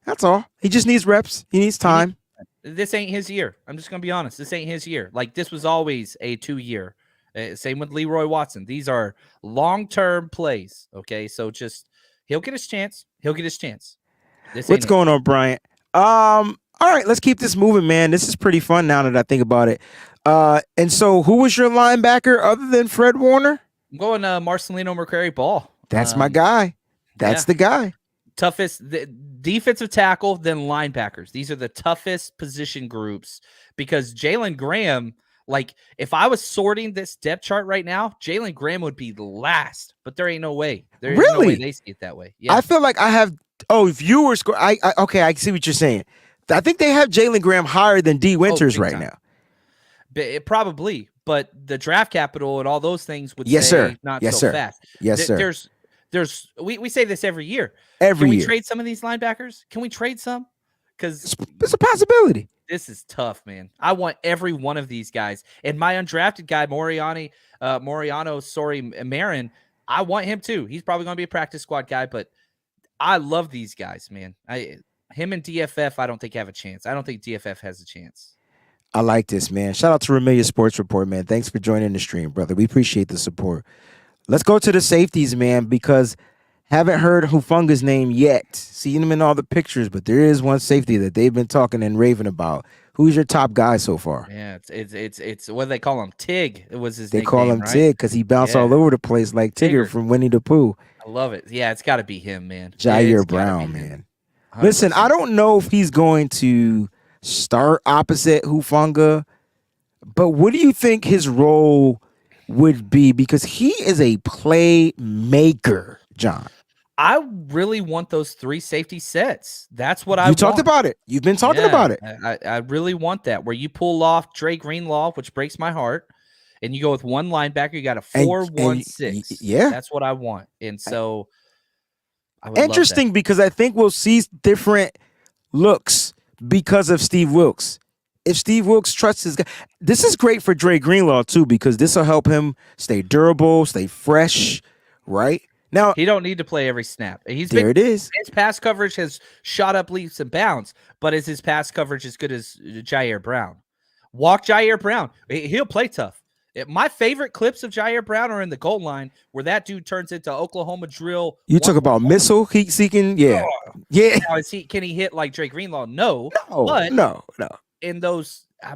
That's all. He just needs reps. He needs time. This ain't his year. I'm just gonna be honest. This ain't his year. Like this was always a 2-year. Same with Leroy Watson. These are long-term plays. Okay, so just he'll get his chance. What's going on, Bryant? All right, let's keep this moving, man. This is pretty fun now that I think about it. And so who was your linebacker other than Fred Warner? I'm going Marcelino McCrary-Ball. That's my guy. That's the guy. Toughest defensive tackle, then linebackers. These are the toughest position groups because Jalen Graham, like if I was sorting this depth chart right now, Jalen Graham would be last, but there ain't no way. There ain't no way they see it that way. Yeah. I feel like I have viewers. Okay, I see what you're saying. I think they have Jalen Graham higher than D. Winters right now. Probably, but the draft capital and all those things would say sir. Not so fast. Yes, sir. We say this every year. Can we trade some of these linebackers? Can we trade some? Because it's a possibility. This is tough, man. I want every one of these guys. And my undrafted guy, Marin, I want him too. He's probably going to be a practice squad guy, but I love these guys, man. Him and DFF, I don't think have a chance. I don't think DFF has a chance. I like this, man. Shout out to Remelia Sports Report, man. Thanks for joining the stream, brother. We appreciate the support. Let's go to the safeties, man, because haven't heard Hufunga's name yet. Seen him in all the pictures, but there is one safety that they've been talking and raving about. Who's your top guy so far? Yeah, it's what do they call him? Tig. It was his They nickname, call him right? Tig because he bounced all over the place like Tigger from Winnie the Pooh. I love it. Yeah, it's got to be him, man. Ji'Ayir Brown, man. 100%. Listen, I don't know if he's going to start opposite Hufanga, but what do you think his role would be? Because he is a playmaker, John. I really want those 3 safety sets. That's what I You talked want. about it. You've been talking about it. I really want that, where you pull off Dre Greenlaw, which breaks my heart, and you go with one linebacker. You got a 4-1-6. Yeah. That's what I want. And so I would Interesting love because I think we'll see different looks because of Steve Wilkes. If Steve Wilkes trusts his guy, this is great for Dre Greenlaw too, because this will help him stay durable, stay fresh, right? Now, that. He don't need to play every snap. it is. His pass coverage has shot up leaps and bounds, but is his pass coverage as good as Ji'Ayir Brown? Walk Ji'Ayir Brown. He'll play tough. My favorite clips of Ji'Ayir Brown are in the goal line where that dude turns into Oklahoma drill. You talk about missile heat seeking, yeah. Now, can he hit like Dre Greenlaw? No. No. In those, I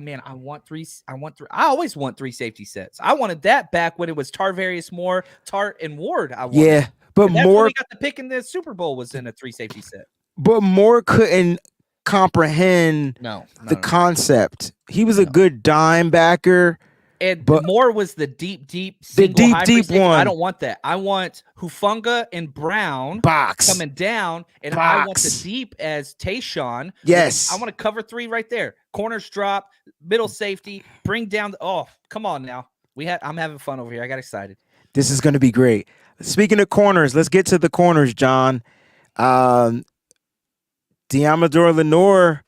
always want 3 safety sets. I wanted that back when it was Tarvarius Moore, Tart, and Ward. Yeah, but and that's Moore when we got the pick in the Super Bowl was in a 3 safety set. But Moore couldn't comprehend the concept. He was a good dime backer. But Moore was the deep one. I don't want that. I want Hufanga and Brown box coming down, and I want the deep as Tayshawn. Yes, I want to cover 3 right there. Corners drop, middle safety, bring down. Come on now. I'm having fun over here. I got excited. This is going to be great. Speaking of corners, let's get to the corners, John. Deamador Lenore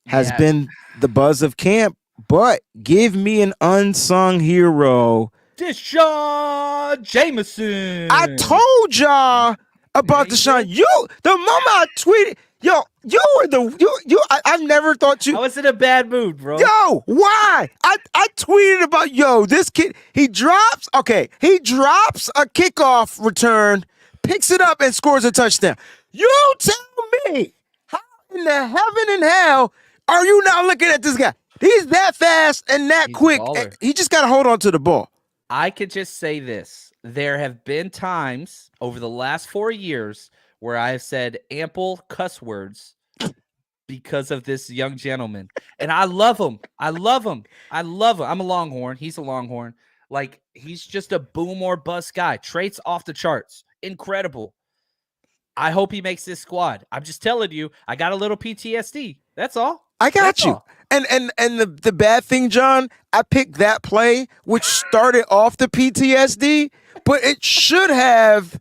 has been the buzz of camp. But give me an unsung hero. Deshaun Jameson. I told y'all about Deshaun. The moment I tweeted, I never thought you. I was in a bad mood, bro. Yo, why? I tweeted about, this kid, he drops a kickoff return, picks it up and scores a touchdown. You tell me, how in the heaven and hell are you not looking at this guy? He's that fast and that quick. He just got to hold on to the ball. I could just say this. There have been times over the last 4 years where I have said ample cuss words because of this young gentleman. And I love him. I'm a Longhorn. He's a Longhorn. Like, he's just a boom or bust guy. Traits off the charts. Incredible. I hope he makes this squad. I'm just telling you, I got a little PTSD. That's all. I got you. And the bad thing, John, I picked that play, which started off the PTSD, but it should have,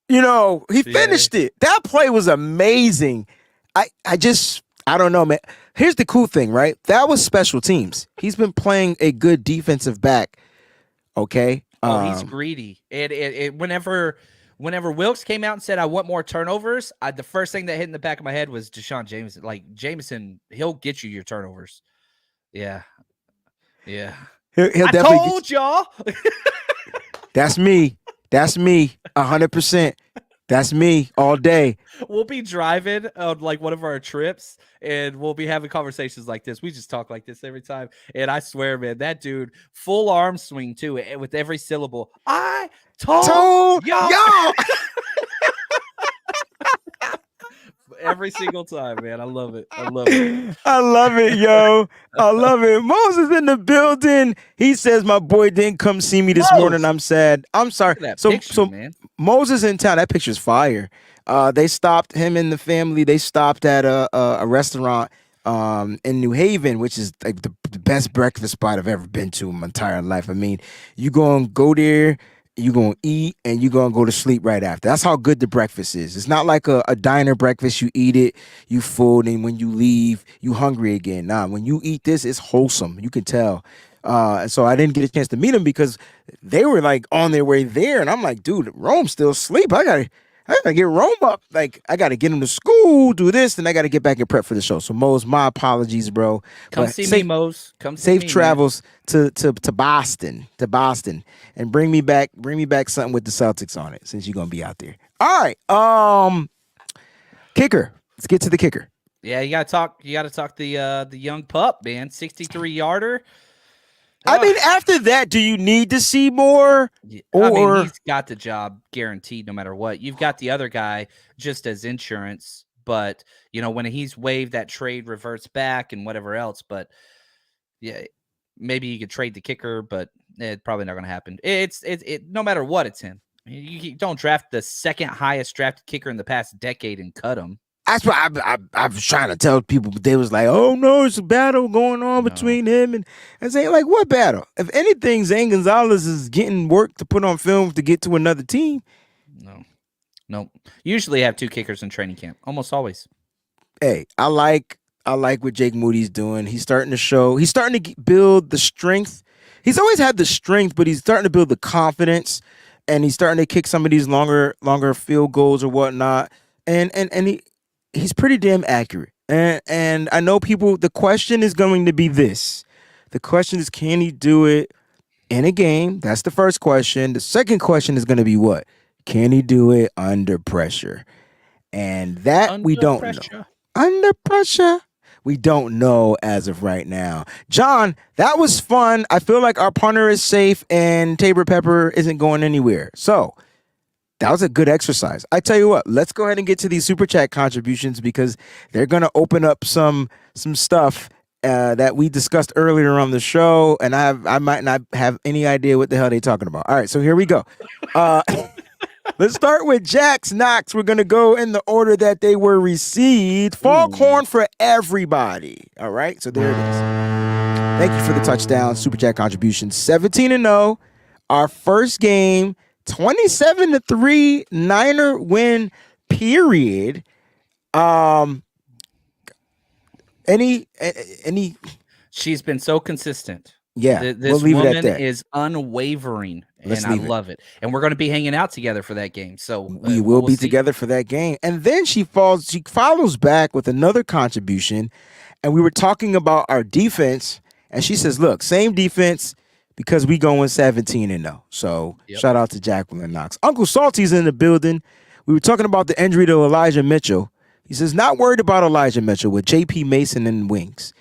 he finished it. That play was amazing. I don't know, man. Here's the cool thing, right? That was special teams. He's been playing a good defensive back. Okay. He's greedy. Whenever Wilkes came out and said, I want more turnovers, the first thing that hit in the back of my head was Deshaun Jameson. Like, Jameson, he'll get you your turnovers. Yeah. He'll I told y'all. That's me. 100%. That's me all day. We'll be driving on like one of our trips and we'll be having conversations like this. We just talk like this every time. And I swear, man, that dude, full arm swing too, with every syllable. I told y'all. Every single time, man. I love it. I love it, yo. I love it. Moses in the building. He says my boy didn't come see me this morning. I'm sad. I'm sorry. So man. Moses in town. That picture's fire. They stopped him and the family. They stopped at a restaurant in New Haven, which is like the best breakfast spot I've ever been to in my entire life. I mean, you gonna go there, you gonna eat, and you gonna go to sleep right after. That's how good the breakfast is. It's not like a diner breakfast. You eat it, you full, and when you leave, you hungry again. Nah, when you eat this, it's wholesome. You can tell. So I didn't get a chance to meet them because they were like on their way there, and I'm like, dude, Rome's still asleep. I gotta get Rome up. Like, I gotta get him to school, do this, and I gotta get back and prep for the show. So Mose, my apologies, bro. Come see me, Mose. Come see safe travels to Boston, and bring me back something with the Celtics on it since you're gonna be out there. All right, kicker. Let's get to the kicker. Yeah, you gotta talk the young pup, man. 63-yarder. I mean, after that, do you need to see more? I mean, he's got the job guaranteed no matter what. You've got the other guy just as insurance, but when he's waived, that trade reverts back and whatever else. But yeah, maybe you could trade the kicker, but it's probably not going to happen. It's no matter what, it's him. You don't draft the second highest drafted kicker in the past decade and cut him. That's what I was trying to tell people, but they was like, "Oh no, it's a battle going on between him and Zane." Like, what battle? If anything, Zane Gonzalez is getting work to put on film to get to another team. No. Usually have 2 kickers in training camp. Almost always. Hey, I like what Jake Moody's doing. He's starting to show. He's starting to build the strength. He's always had the strength, but he's starting to build the confidence, and he's starting to kick some of these longer field goals or whatnot. And he's pretty damn accurate. And I know people. The question is going to be this. The question is, can he do it in a game? That's the first question. The second question is going to be what? Can he do it under pressure? And that we don't know. Under pressure, we don't know as of right now. John, that was fun. I feel like our punter is safe and Tabor Pepper isn't going anywhere. So that was a good exercise. I tell you what, let's go ahead and get to these super chat contributions because they're going to open up some stuff that we discussed earlier on the show, and I might not have any idea what the hell they're talking about. All right, so here we go. Let's start with Jax Knox. We're going to go in the order that they were received. Foghorn for everybody. All right, so there it is. Thank you for the touchdown, super chat contribution. 17-0, our first game, 27-3 Niner win, period. Any She's been so consistent. Yeah, This we'll leave it at woman that. is unwavering, Let's and I leave it. love it. And we're going to be hanging out together for that game. So We will be together for that game. And then she follows back with another contribution. And we were talking about our defense. And she says, look, same defense because we going 17-0. So shout out to Jacqueline Knox. Uncle Salty's in the building. We were talking about the injury to Elijah Mitchell. He says, not worried about Elijah Mitchell with J.P. Mason and wings.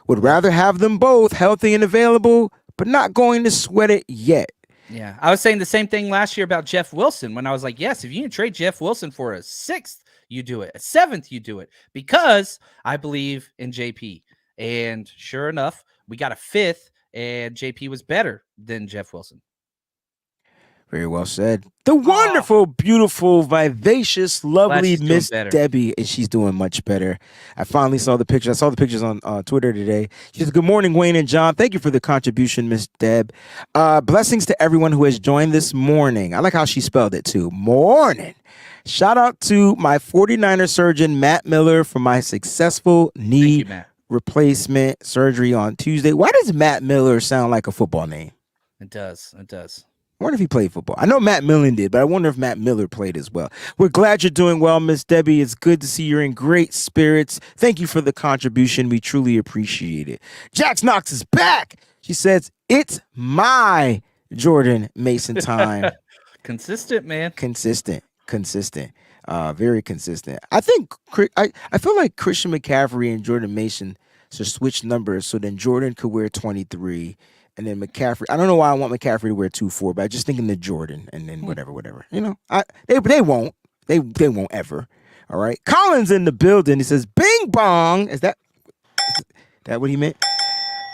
Would rather have them both healthy and available, but not going to sweat it yet. Yeah, I was saying the same thing last year about Jeff Wilson when I was like, yes, if you can trade Jeff Wilson for a 6th, you do it. A 7th, you do it. Because I believe in JP. And sure enough, we got a 5th, and JP was better than Jeff Wilson. Very well said. The wonderful, beautiful, vivacious, lovely Miss Debbie, and she's doing much better. I finally saw the picture. I saw the pictures on Twitter today. She says, good morning, Wayne and John. Thank you for the contribution, Miss Deb. Blessings to everyone who has joined this morning. I like how she spelled it, too. Morning. Shout out to my 49er surgeon, Matt Miller, for my successful knee replacement surgery on Tuesday. Why does Matt Miller sound like a football name? It does. It does. I wonder if he played football. I know Matt Millen did, but I wonder if Matt Miller played as well. We're glad you're doing well, Miss Debbie. It's good to see you're in great spirits. Thank you for the contribution. We truly appreciate it. Jax Knox is back. She says, it's my Jordan Mason time. Consistent, man. Consistent. Very consistent. I think I feel like Christian McCaffrey and Jordan Mason should switch numbers so then Jordan could wear 23. And then McCaffrey, I don't know why I want McCaffrey to wear 2-4, but I'm just thinking the Jordan and then whatever. You know, they won't. They won't ever. All right. Colin's in the building. He says, bing bong. Is that what he meant?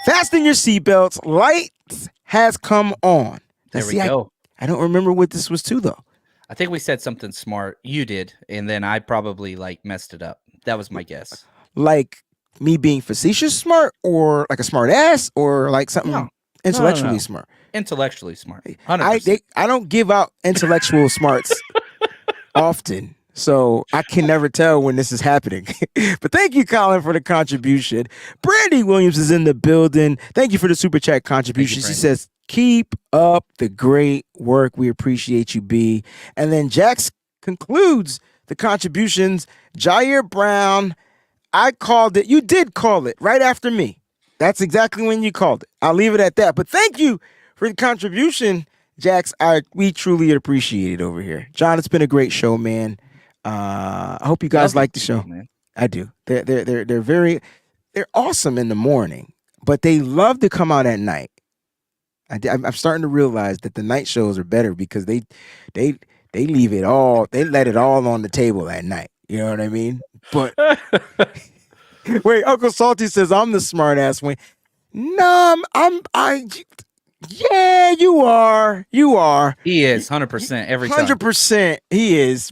Fasten your seatbelts. Lights has come on. There we go. I don't remember what this was to, though. I think we said something smart. You did. And then I probably messed it up. That was my guess. Like me being facetious smart or like a smart ass or like something intellectually smart. Intellectually smart. 100%. I don't give out intellectual smarts often, so I can never tell when this is happening. But thank you, Colin, for the contribution. Brandy Williams is in the building. Thank you for the super chat contribution. She says, keep up the great work. We appreciate you, B. And then Jax concludes the contributions. Ji'Ayir Brown, I called it. You did call it right after me. That's exactly when you called it. I'll leave it at that. But thank you for the contribution, Jax. We truly appreciate it over here. John, it's been a great show, man. I hope you guys like the show. Man. I do. They're awesome in the morning, but they love to come out at night. I'm starting to realize that the night shows are better because they leave it all. They let it all on the table at night. You know what I mean? But wait, Uncle Salty says I'm the smart ass one. No, Yeah, you are. You are. He is 100% every time. 100%. He is.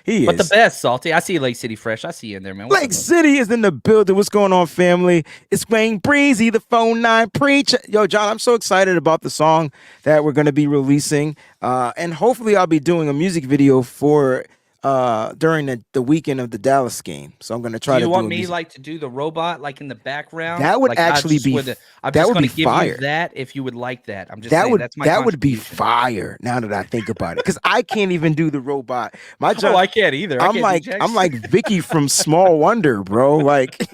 He But the is. best, Salty. I see Lake City Fresh. I see you in there, man. What's Lake up, City is in the building. What's going on, family? It's Wayne Breezy, the phone 9 preach. Yo, John, I'm so excited about the song that we're going to be releasing. And hopefully I'll be doing a music video for during the weekend of the Dallas game. So I'm going to try do to you do want a me music. like to do the robot like in the background? That would Like, actually be I'm that just would going be to give fire. you that if you would like that. I'm just That saying would that's my that would be contribution. fire. Now that I think about it, because I can't even do the robot. My John, Oh, I can't either. I I'm can't like do jack I'm like shit. Vicky from Small Wonder, bro. Like,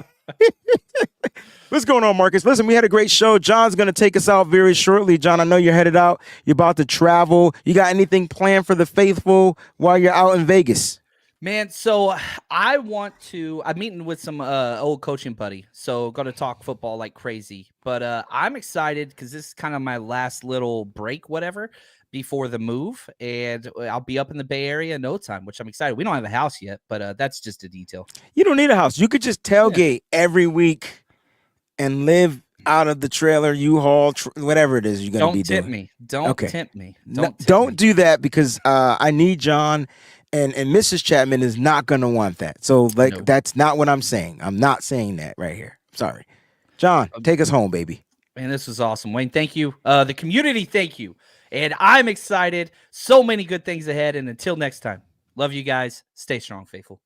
what's going on, Marcus? Listen, we had a great show. John's gonna take us out very shortly. John, I know you're headed out. You're about to travel. You got anything planned for the faithful while you're out in Vegas? Man, so I'm meeting with some old coaching buddy, so going to talk football like crazy. But I'm excited because this is kind of my last little break, whatever, before the move, and I'll be up in the Bay Area in no time, which I'm excited. We don't have a house yet, but that's just a detail. You don't need a house. You could just tailgate every week and live out of the trailer, U-Haul, whatever it is you're gonna be doing. Don't Okay. tempt me. Don't do that because I need John and Mrs. Chapman is not gonna want that. So like No. that's not what I'm saying. I'm not saying that right here. Sorry. John, take us home, baby. Man, this was awesome. Wayne, thank you. The community, thank you. And I'm excited. So many good things ahead. And until next time, love you guys. Stay strong, faithful.